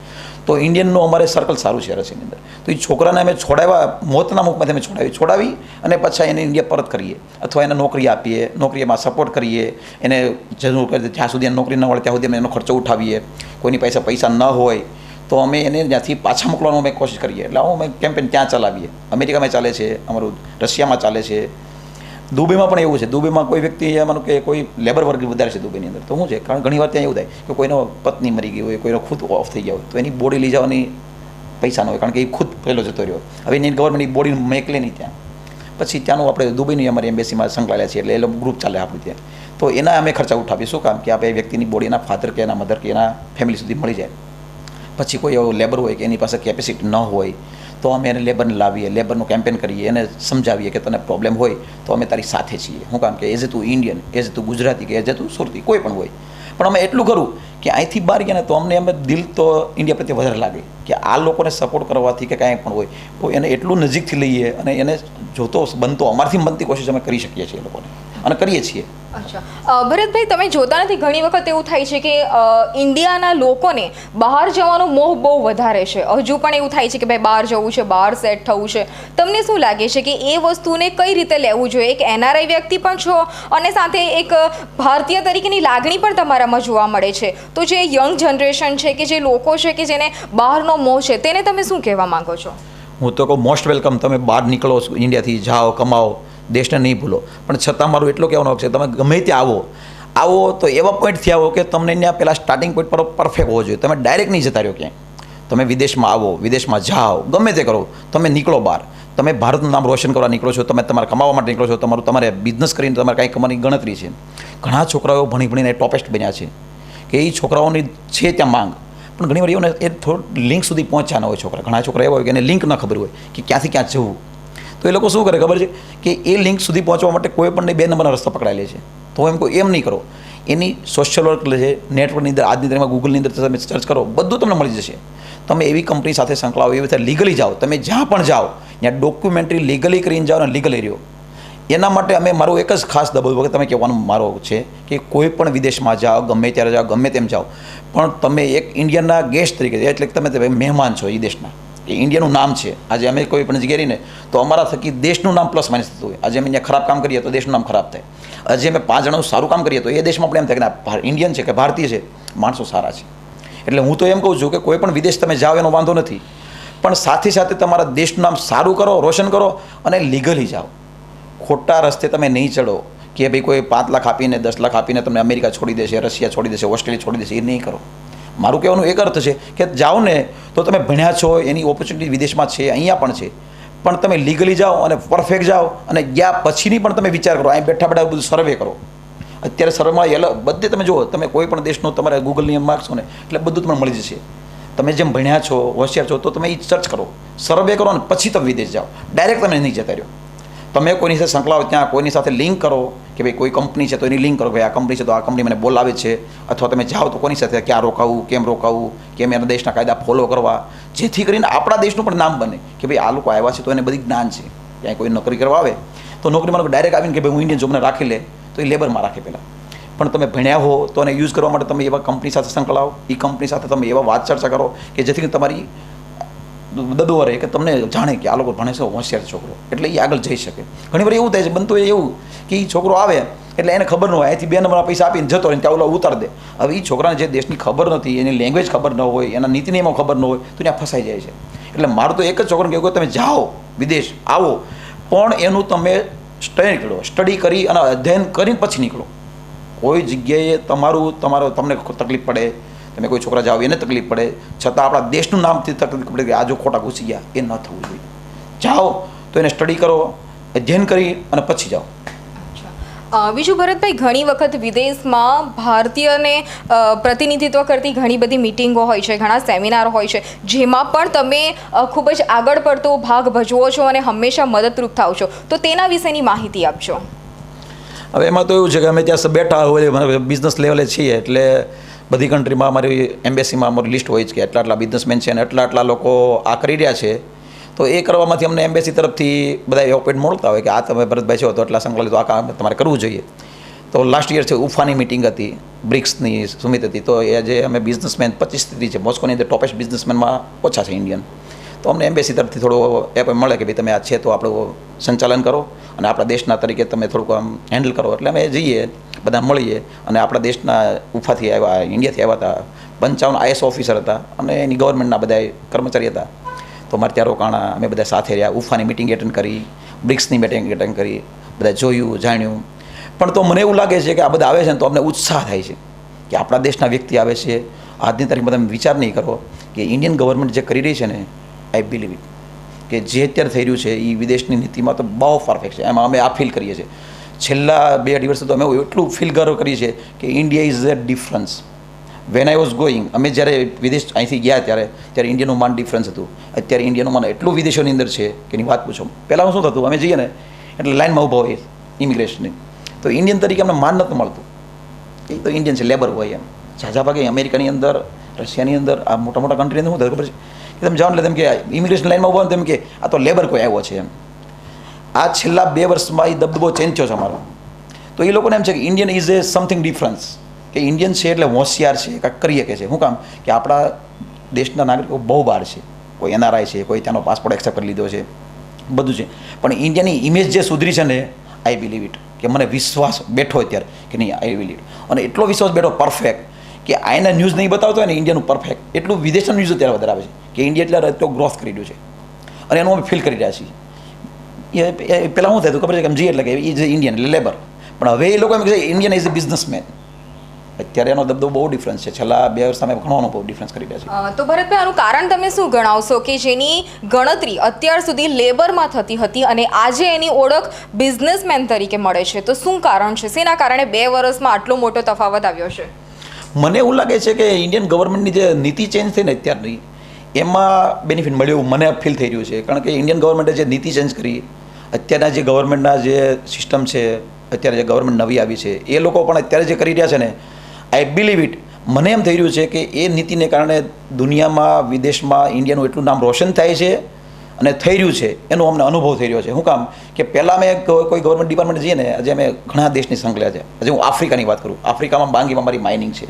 Speaker 2: તો ઇન્ડિયનનું અમારે સર્કલ સારું છે રશિયાની અંદર. તો એ છોકરાને અમે છોડાવ્યા, મોતના મુખમાંથી અમે છોડાવી અને પછી એને ઇન્ડિયા પરત કરીએ, અથવા એને નોકરી આપીએ, નોકરીમાં સપોર્ટ કરીએ, એને જરૂર કરે જ્યાં સુધી એને નોકરી ન મળે ત્યાં સુધી અમે એનો ખર્ચો ઉઠાવીએ. કોઈની પાસે પૈસા ન હોય તો અમે એને ત્યાંથી પાછા મોકલવાનો અમે કોશિશ કરીએ. એટલે આવું અમે કેમ્પેન ત્યાં ચલાવીએ. અમેરિકામાં ચાલે છે અમારું, રશિયામાં ચાલે છે, દુબઈમાં પણ એવું છે. દુબઈમાં કોઈ વ્યક્તિ અમારું કે કોઈ લેબર વર્ગ વધારે છે દુબઈની અંદર, તો શું છે કારણ ઘણી વાર ત્યાં એવું થાય કે કોઈનો પત્ની મરી ગઈ હોય, કોઈનો ખુદ ઓફ થઈ ગયા હોય, તો એની બોડી લઈ જવાની પૈસા ન હોય કારણ કે એ ખુદ પહેલો જતો રહ્યો. હવે એની ગવર્મેન્ટ બોડી મોકલે નહીં ત્યાં, પછી ત્યાંનું આપણે દુબઈની અમારી એમ્બેસીમાં સંકળાયેલા છીએ, એટલે એ લોકો ગ્રુપ ચાલે આપણું ત્યાં. તો એના અમે ખર્ચા ઉઠાવીએ. શું કામ કે આપણે વ્યક્તિની બોડી એના ફાધર કે એના મધર કે એના ફેમિલી સુધી મળી જાય. પછી કોઈ એવો લેબર હોય કે એની પાસે કેપેસિટી ન હોય તો અમે એને લેબરને લાવીએ, લેબરનું કેમ્પેન કરીએ, એને સમજાવીએ કે તને પ્રોબ્લેમ હોય તો અમે તારી સાથે છીએ. શું કામ કે એઝ એ તું ઇન્ડિયન, એઝ એ તું ગુજરાતી કે એઝ એ તું સુરતી કોઈ પણ હોય, પણ અમે એટલું કરું કે અહીંથી બહાર ગયા ને તો અમને અમે દિલ તો ઇન્ડિયા પ્રત્યે વધારે લાગે કે આ લોકોને સપોર્ટ કરવાથી કે કાંઈ પણ હોય તો એને એટલું નજીકથી લઈએ અને એને જોતો બનતો અમારથી બનતી કોશિશ અમે કરી શકીએ છીએ એ લોકોને. અને કરીએ છીએ.
Speaker 1: અચ્છા ભરતભાઈ, તમે જોતા નથી ઘણી વખત એવું થાય છે કે ઇન્ડિયાના લોકોને બહાર જવાનો મોહ બહુ વધારે છે. હજુ પણ એવું થાય છે કે ભાઈ બહાર જવું છે, બહાર સેટ થવું છે. તમને શું લાગે છે કે એ વસ્તુને કઈ રીતે લેવું જોઈએ? એક એનઆરઆઈ વ્યક્તિ પણ છો અને સાથે એક ભારતીય તરીકેની લાગણી પણ તમારામાં જોવા મળે છે. તો જે યંગ જનરેશન છે કે જે લોકો છે કે જેને બહારનો મોહ છે, તેને તમે શું કહેવા માંગો છો?
Speaker 2: હું તો કહું મોસ્ટ વેલકમ. તમે બહાર નીકળો, ઇન્ડિયાથી જાઓ, કમાઓ, દેશને નહીં ભૂલો. પણ છતાં મારું એટલો કહેવાનો છે, તમે ગમે ત્યાં આવો તો એવા પોઈન્ટથી આવો કે તમને ત્યાં પહેલાં સ્ટાર્ટિંગ પોઈન્ટ પર પરફેક્ટ હોવો જોઈએ. તમે ડાયરેક્ટ નહીં જતા રહ્યો ક્યાંય. તમે વિદેશમાં આવો, વિદેશમાં જાઓ, ગમે તે કરો, તમે નીકળો બહાર. તમે ભારતનું નામ રોશન કરવા નીકળો છો, તમે તમારે કમાવા માટે નીકળો છો, તમારે બિઝનેસ કરીને તમારે કાંઈ કમાવાની ગણતરી છે. ઘણા છોકરાઓ ભણીને ટોપેસ્ટ બન્યા છે કે એ છોકરાઓની છે ત્યાં માંગ, પણ ઘણી વાર એવું ને એ થોડું લિંક સુધી પહોંચ્યા ન હોય છોકરા. ઘણા છોકરા એવા હોય કે એને લિંક ન ખબર હોય કે ક્યાંથી ક્યાં જવું. તો એ લોકો શું કરે ખબર છે કે એ લિંક સુધી પહોંચવા માટે કોઈ પણ 2 નંબરના રસ્તા પકડાઈ લે છે. તો એમ કોઈ એમ નહીં કરો. એની સોશિયલ વર્ક છે, નેટવર્કની અંદર આજની તારીખમાં ગૂગલની અંદર તમે સર્ચ કરો, બધું તમને મળી જશે. તમે એવી કંપની સાથે સંકળાવો, એવી રીતે લીગલી જાઓ. તમે જ્યાં પણ જાઓ ત્યાં ડોક્યુમેન્ટરી લીગલી કરીને જાઓ ને લીગલી રહ્યો. એના માટે મારું એક જ ખાસ દબાવ તમે કહેવાનું મારો છે કે કોઈ પણ વિદેશમાં જાઓ, ગમે ત્યારે જાઓ, ગમે તેમ જાઓ, પણ તમે એક ઇન્ડિયનના ગેસ્ટ તરીકે, એટલે કે તમે મહેમાન છો એ દેશના, એ ઇન્ડિયાનું નામ છે. આજે અમે કોઈ પણ જગ્યાએ રહીને તો અમારા થકી દેશનું નામ પ્લસ માઇનસ થતું હોય. આજે અમે અહીંયા ખરાબ કામ કરીએ તો દેશનું નામ ખરાબ થાય. આજે અમે 5 જણાનું સારું કામ કરીએ તો એ દેશમાં પણ એમ થાય કે ના, ઇન્ડિયન છે કે ભારતીય છે, માણસો સારા છે. એટલે હું તો એમ કહું છું કે કોઈ પણ વિદેશ તમે જાઓ એનો વાંધો નથી, પણ સાથે સાથે તમારા દેશનું નામ સારું કરો, રોશન કરો અને લીગલી જાઓ. ખોટા રસ્તે તમે નહીં ચડો કે ભાઈ કોઈ 5 લાખ આપીને 10 લાખ આપીને તમને અમેરિકા છોડી દેશે, રશિયા છોડી દેશે, ઓસ્ટ્રેલિયા છોડી દેશે. એ નહીં કરો. મારું કહેવાનું એક અર્થ છે કે જાઓ ને તો તમે ભણ્યા છો, એની ઓપોર્ચ્યુનિટી વિદેશમાં છે, અહીંયા પણ છે, પણ તમે લીગલી જાઓ અને પરફેક્ટ જાઓ. અને ગયા પછીની પણ તમે વિચાર કરો. અહીં બેઠા બધું સર્વે કરો. અત્યારે સર્વેમાં બધે તમે જુઓ, તમે કોઈ પણ દેશનો તમારે ગૂગલની એમ માગશો ને એટલે બધું તમને મળી જશે. તમે જેમ ભણ્યા છો, હોશિયાર છો, તો તમે એ સર્ચ કરો, સર્વે કરો અને પછી તમે વિદેશ જાઓ. ડાયરેક્ટ તમે નહીં જતા રહ્યો. તમે કોઈની સાથે સંકળાવો, ત્યાં કોઈની સાથે લિંક કરો કે ભાઈ કોઈ કંપની છે તો એની લિંક કરો, ભાઈ આ કંપની છે તો આ કંપની મને બોલાવે છે. અથવા તમે જાઓ તો કોની સાથે ક્યાં રોકાવું, કેમ એના દેશના કાયદા ફોલો કરવા, જેથી કરીને આપણા દેશનું પણ નામ બને કે ભાઈ આ લોકો આવ્યા છે તો એને બધી જ્ઞાન છે. ક્યાંય કોઈ નોકરી કરવા આવે તો નોકરીમાં ડાયરેક્ટ આવીને કે ભાઈ હું ઇન્ડિયન જોબને રાખી લે તો એ લેબરમાં રાખે પહેલાં. પણ તમે ભણ્યા હો તો એને યુઝ કરવા માટે તમે એવા કંપની સાથે સંકળાવો, એ કંપની સાથે તમે એવા વાત ચર્ચા કરો કે જેથી તમારી દદો રહે કે તમને જાણે કે આ લોકો ભણે છે, હોશિયાર છોકરો, એટલે એ આગળ જઈ શકે. ઘણી વાર એવું થાય છે, બનતું એવું કે એ છોકરો આવે એટલે એને ખબર ન હોય, અહીંથી 2 નંબરના પૈસા આપીને જતો રહે, ત્યાં ઓલા ઉતાર દે. હવે એ છોકરાને જે દેશની ખબર નથી, એની લેંગ્વેજ ખબર ન હોય, એના નીતિ નિયમો ખબર ન હોય, તો ત્યાં ફસાઈ જાય છે. એટલે મારું તો એક જ છોકરાને કહેવું કે તમે જાઓ વિદેશ, આવો, પણ એનું તમે સ્ટડી કરી અને અધ્યયન કરીને પછી નીકળો. કોઈ જગ્યાએ તમને તકલીફ પડે, તમે કોઈ છોકરા જાઓ એને તકલીફ પડે, છતાં આપણા દેશનું નામથી તકલીફ પડે કે આ જો ખોટા ઘૂસી ગયા, એ ન થવું જોઈએ. જાઓ તો એને સ્ટડી કરો, અધ્યયન કરી અને પછી જાઓ.
Speaker 1: બીજું ભરતભાઈ, ઘણી વખત વિદેશમાં ભારતીયને પ્રતિનિધિત્વ કરતી ઘણી બધી મિટિંગો હોય છે, ઘણા સેમિનાર હોય છે, જેમાં પણ તમે ખૂબ જ આગળ પડતો ભાગ ભજવો છો અને હંમેશા મદદરૂપ થાવ છો, તો તેના વિશેની માહિતી આપજો.
Speaker 2: હવે એમાં તો એવું છે કે અમે ત્યાં બેઠા હોય, બિઝનેસ લેવલે છીએ, એટલે બધી કન્ટ્રીમાં અમારી એમ્બેસીમાં અમારું લિસ્ટ હોય છે કે આટલા બિઝનેસમેન છે અને આટલા લોકો આ કરી રહ્યા છે. તો એ કરવામાંથી અમને એમ્બેસી તરફથી બધા અપોઇન્ટ મળતા હોય કે આ તમે ભરતભાઈ છો તો આટલા સંકળાયેલ, તો આ કામ તમારે કરવું જોઈએ. તો લાસ્ટ યર છે ઉફાની મિટિંગ હતી, બ્રિક્સની સુમિત હતી. તો એ જે અમે બિઝનેસમેન 25 છે, મોસ્કોની અંદર ટોપેસ્ટ બિઝનેસમેનમાં ઓછા છે ઇન્ડિયન. તો અમને એમ્બેસી તરફથી થોડો એપ મળે કે ભાઈ તમે આ છે તો આપણું સંચાલન કરો અને આપણા દેશના તરીકે તમે થોડુંક આમ હેન્ડલ કરો. એટલે અમે જઈએ, બધા મળીએ, અને આપણા દેશના ઉફાથી આવ્યા, ઇન્ડિયાથી આવ્યા હતા 55 IS ઓફિસર હતા અને એની ગવર્મેન્ટના બધા કર્મચારી હતા. તો અમારે ત્યાં રોકાણા, અમે બધા સાથે રહ્યા, ઉફાની મિટિંગ એટેન્ડ કરી, બ્રિક્સની મિટિંગ એટેન્ડ કરી, બધા જોયું, જાણ્યું. પણ તો મને એવું લાગે છે કે આ બધા આવે છે ને તો અમને ઉત્સાહ થાય છે કે આપણા દેશના વ્યક્તિ આવે છે. આજની તારીખમાં તમે વિચાર નહીં કરો કે ઇન્ડિયન ગવર્મેન્ટ જે કરી રહી છે ને, આઈ બિલીવ ઇટ, કે જે અત્યારે થઈ રહ્યું છે એ વિદેશની નીતિમાં તો બહુ પરફેક્ટ છે. એમાં અમે આ ફીલ કરીએ છીએ. છેલ્લા 2-2.5 વર્ષથી તો અમે એટલું ફીલ કરીએ છીએ કે India is a difference. When I was going, અમે જ્યારે વિદેશ અહીંથી ગયા ત્યારે ઇન્ડિયાનું માન ડિફરન્સ હતું. અત્યારે ઇન્ડિયાનું માન એટલું વિદેશોની અંદર છે કે એની વાત પૂછો. પહેલાં શું થતું, અમે જઈએ ને એટલે લાઇનમાં ઊભા હોઈએ ઇમિગ્રેશનની, તો ઇન્ડિયન તરીકે અમને માન નહોતું મળતું. એ તો ઇન્ડિયન છે, લેબર હોય એમ. ઝાઝા ભાગે અમેરિકાની અંદર, રશિયાની અંદર, આ મોટા કન્ટ્રીની અંદર શું થાય ખબર છે કે તમે જાઓ એટલે તેમ કે ઇમિગ્રેશન લાઇનમાં ઊભા તેમ કે આ તો લેબર કોઈ આવ્યો છે એમ. આ છેલ્લા 2 વર્ષમાં એ દબદબો ચેન્જ થયો છે અમારો. તો એ લોકોને એમ છે કે Indian is A something difference, કે ઇન્ડિયન છે એટલે હોશિયાર છે, કાંઈક કરી શકે છે. શું કામ કે આપણા દેશના નાગરિકો બહુ બહાર છે, કોઈ એનઆરઆઈ છે, કોઈ ત્યાંનો પાસપોર્ટ એક્સેપ્ટ કરી લીધો છે, બધું છે, પણ ઇન્ડિયાની ઇમેજ જે સુધરી છે ને, આઈ બિલીવ ઇટ, કે મને વિશ્વાસ બેઠો અત્યારે કે નહીં, આઈ બિલીવ ઇટ. અને એટલો વિશ્વાસ બેઠો પરફેક્ટ કે આઈના ન્યૂઝ નહીં બતાવતો હોય ને ઇન્ડિયાનું પરફેક્ટ, એટલું વિદેશના ન્યૂઝ અત્યારે વધારે આવે છે કે ઇન્ડિયા એટલે એટલો ગ્રોથ કરી રહ્યું છે, અને એનું અમે ફીલ કરી રહ્યા છીએ. એ પહેલાં શું થયું ખબર છે કે જી એટલે કે ઇઝ ઇન્ડિયન એટલે લેબર, પણ હવે એ લોકો એમ કહે છે ઇન્ડિયન ઇઝ અ બિઝનેસમેન. અત્યારે એનો દબદબો બહુ ડિફરન્સ છે, છેલ્લા 2 વર્ષ અમે ઘણો બહુ ડિફરન્સ કરી રહ્યા છે.
Speaker 1: તો ભરતભાઈ, આનું કારણ તમે શું ગણાવશો કે જેની ગણતરી અત્યાર સુધી લેબરમાં થતી હતી અને આજે એની ઓળખ બિઝનેસમેન તરીકે મળે છે? તો શું કારણ છે, શેના કારણે 2 વર્ષમાં આટલો મોટો તફાવત આવ્યો છે?
Speaker 2: મને એવું લાગે છે કે ઇન્ડિયન ગવર્મેન્ટની જે નીતિ ચેન્જ થઈ ને અત્યારની, એમાં બેનિફિટ મળ્યું એવું મને ફીલ થઈ રહ્યું છે. કારણ કે ઇન્ડિયન ગવર્મેન્ટે જે નીતિ ચેન્જ કરી, અત્યારના જે ગવર્મેન્ટના જે સિસ્ટમ છે, અત્યારે જે ગવર્મેન્ટ નવી આવી છે, એ લોકો પણ અત્યારે જે કરી રહ્યા છે ને, આઈ બિલીવ ઇટ, મને એમ થઈ રહ્યું છે કે એ નીતિને કારણે દુનિયામાં, વિદેશમાં ઇન્ડિયાનું એટલું નામ રોશન થાય છે અને થઈ રહ્યું છે, એનો અમને અનુભવ થઈ રહ્યો છે. શું કામ કે પહેલાં અમે કોઈ ગવર્મેન્ટ ડિપાર્ટમેન્ટ જઈએ ને, આજે અમે ઘણા દેશની સંકળ્યા છે. આજે હું આફ્રિકાની વાત કરું, આફ્રિકામાં બાંગીમાં મારી માઇનિંગ છે,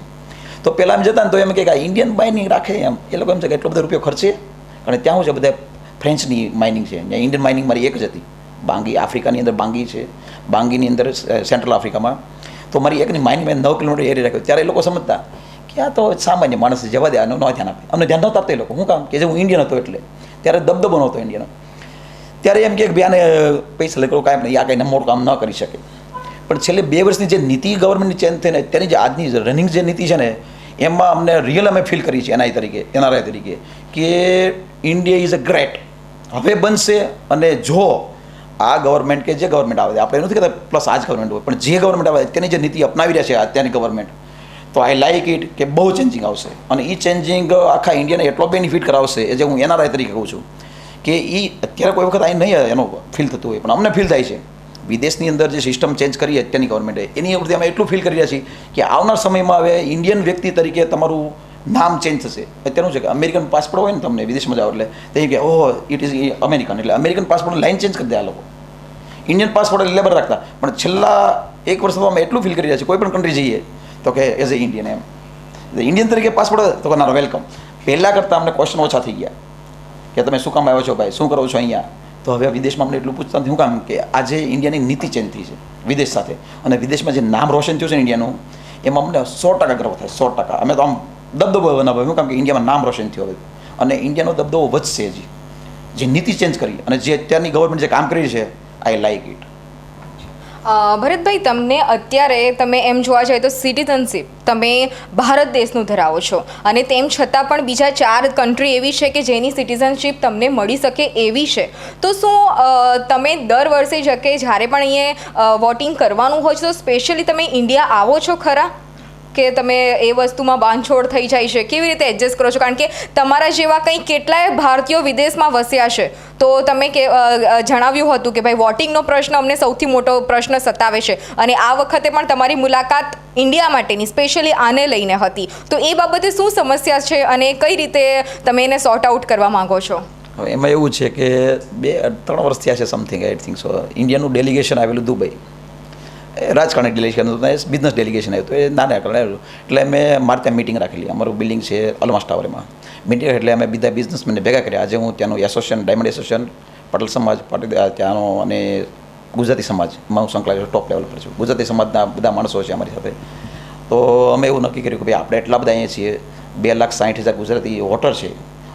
Speaker 2: તો પહેલાં એમ જતા ને તો એમ કે ઇન્ડિયન માઇનિંગ રાખે, એમ એ લોકો એમ છે કે એટલો બધો રૂપિયો ખર્ચે, અને ત્યાં શું છે બધા ફ્રેન્ચની માઇનિંગ છે, ત્યાં ઇન્ડિયન માઇનિંગ મારી એક જ હતી. બાંગી આફ્રિકાની અંદર બાંગી છે, બાંગીની અંદર સેન્ટ્રલ આફ્રિકામાં, તો મારી એકની માઇનિંગ મેં 9 કિલોમીટર એરિયા રાખ્યો. ત્યારે એ લોકો સમજતા કે આ તો સામાન્ય માણસ જવા દે, આનું ન ધ્યાન આપે, અમને ધ્યાન નહોતા આપતા એ લોકો. શું કામ કે જે હું ઇન્ડિયન હતો એટલે ત્યારે દબદબો નહોતો ઇન્ડિયનો. ત્યારે એમ કે ભાઈ આને પૈસા લઈ કરો, કાંઈ નહીં, આ કંઈ મોટું કામ ન કરી શકે. પણ છેલ્લે 2 વર્ષની જે નીતિ ગવર્મેન્ટની ચેન્જ થઈને અત્યારની જે આજની રનિંગ જે નીતિ છે ને, એમાં અમને રિયલ અમે ફીલ કરી છે એનઆરઆઈ તરીકે કે ઇન્ડિયા ઇઝ અ ગ્રેટ. હવે બનશે, અને જો આ ગવર્મેન્ટ કે જે ગવર્મેન્ટ આવે, આપણે એવું નથી કહેતા પ્લસ આ જ ગવર્મેન્ટ હોય, પણ જે ગવર્મેન્ટ આવે અત્યારની જે નીતિ અપનાવી રહ્યા છે અત્યારની ગવર્મેન્ટ, તો આઈ લાઇક ઇટ કે બહુ ચેન્જિંગ આવશે. અને એ ચેન્જિંગ આખા ઇન્ડિયાને એટલો બેનિફિટ કરાવશે, એ જે હું એનઆરઆઈ તરીકે કહું છું કે એ અત્યારે કોઈ વખત અહીં નહીં એનો ફીલ થતું હોય, પણ અમને ફીલ થાય છે. વિદેશની અંદર જે સિસ્ટમ ચેન્જ કરી અત્યારની ગવર્મેન્ટે, એની ઉપરથી અમે એટલું ફીલ કરી રહ્યા છીએ કે આવનાર સમયમાં હવે ઇન્ડિયન વ્યક્તિ તરીકે તમારું નામ ચેન્જ થશે. અત્યારનું છે કે અમેરિકન પાસપોર્ટ હોય ને, તમને વિદેશમાં જાઓ એટલે તે કે ઓહ ઇટ ઇઝ અમેરિકન, એટલે અમેરિકન પાસપોર્ટ લાઈન ચેન્જ કરી દે આ લોકો. ઇન્ડિયન પાસપોર્ટ એટલે લેબર રાખતા, પણ છેલ્લા 1 વર્ષમાં અમે એટલું ફીલ કરી રહ્યા છીએ, કોઈ પણ કન્ટ્રી જઈએ તો કે એઝ એ ઇન્ડિયન, એમ ઇન્ડિયન તરીકે પાસપોર્ટ તો કે ના વેલકમ. પહેલાં કરતાં અમને ક્વેશ્ચન ઓછા થઈ ગયા કે તમે શું કામ આવ્યો છો ભાઈ, શું કરો છો અહીંયા. તો હવે વિદેશમાં અમને એટલું પૂછતા નથી. શું કામ કે આજે ઇન્ડિયાની નીતિ ચેન્જ થઈ છે વિદેશ સાથે, અને વિદેશમાં જે નામ રોશન થયું છે ને ઇન્ડિયાનું, એમાં અમને 100% ગર્વ થાય, 100%. અમે તો આમ દબદબો બનાવ્યો. શું કામ કે ઇન્ડિયામાં નામ રોશન થયું હવે, અને ઇન્ડિયાનો દબદબો વધશે હજી, જે નીતિ ચેન્જ કરી અને જે અત્યારની ગવર્મેન્ટ જે કામ કરી છે, આઈ લાઇક ઇટ.
Speaker 1: ભરતભાઈ, તમને અત્યારે તમે એમ જોવા જાય તો સિટીઝનશીપ તમે ભારત દેશનું ધરાવો છો, અને તેમ છતાં પણ બીજા 4 કન્ટ્રી એવી છે કે જેની સિટીઝનશીપ તમને મળી શકે એવી છે. તો શું તમે દર વર્ષે કે જ્યારે પણ અહીંયા વોટિંગ કરવાનું હોય છે તો સ્પેશિયલી તમે ઇન્ડિયા આવો છો ખરા, કે તમે એ વસ્તુમાં બાંધછોડ થઈ જાય છે? કેવી રીતે એડજસ્ટ કરો છો? કારણ કે તમારા જેવા કંઈ કેટલાય ભારતીયો વિદેશમાં વસ્યા છે, તો તમે જણાવ્યું હતું કે ભાઈ વોટિંગનો પ્રશ્ન અમને સૌથી મોટો પ્રશ્ન સતાવે છે, અને આ વખતે પણ તમારી મુલાકાત ઇન્ડિયા માટેની સ્પેશિયલી આને લઈને હતી. તો એ બાબતે શું સમસ્યા છે અને કઈ રીતે તમે એને સોર્ટ આઉટ કરવા માંગો છો?
Speaker 2: હવે એમાં એવું છે કે 2-3 વર્ષ થયા છે સમથિંગ, આઈ થિંક સો, ઇન્ડિયાનું ડેલિગેશન આવેલું દુબઈ, રાજકારણી ડેલિગેશન હતું, બિઝનેસ ડેલિગેશન આવ્યું, તો એ નાના કારણે આવ્યું. એટલે મેં મારે ત્યાં મિટિંગ રાખેલી, અમારું બિલ્ડિંગ છે અલમાસ ટાવરમાં મિટિંગ, એટલે અમે બધા બિઝનેસમેનને ભેગા કર્યા. આજે હું ત્યાંનું એસોસિએશન, ડાયમંડ એસોસિએશન, પટેલ સમાજ, ત્યાંનો અને ગુજરાતી સમાજમાં હું સંકળાયેલો ટોપ લેવલ પર છું. ગુજરાતી સમાજના બધા માણસો છે અમારી સાથે. તો અમે એવું નક્કી કર્યું કે ભાઈ આપણે એટલા બધા અહીંયા છીએ, 2,60,000 ગુજરાતી વોટર છે,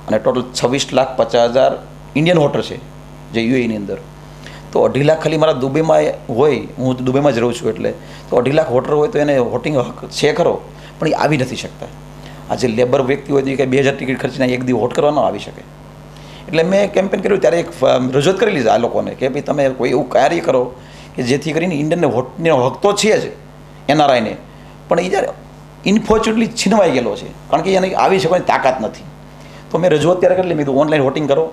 Speaker 2: અને ટોટલ 26,50,000 ઇન્ડિયન વોટર છે જે યુએઈની અંદર. તો 2.5 લાખ ખાલી મારા દુબઈમાં હોય, હું દુબઈમાં જ રહું છું, એટલે તો 2.5 લાખ વોટર હોય તો એને વોટિંગ હક છે ખરો, પણ એ આવી નથી શકતા. આજે લેબર વ્યક્તિ હોય તો એ કંઈ 2,000 ટિકિટ ખર્ચીને એક દી વોટ કરવા ન આવી શકે. એટલે મેં કેમ્પેન કર્યું ત્યારે એક રજૂઆત કરી લીધી આ લોકોને કે ભાઈ તમે કોઈ એવું કાર્ય કરો કે જેથી કરીને ઇન્ડિયનને વોટનો હક તો છે જ એનઆરઆઈને, પણ એ જ્યારે ઇન્ફોર્ચ્યુનેટલી છીનવાઈ ગયેલો છે, કારણ કે એને આવી શકવાની તાકાત નથી. તો મેં રજૂઆત ત્યારે કરી મેં કીધું ઓનલાઈન વોટિંગ કરો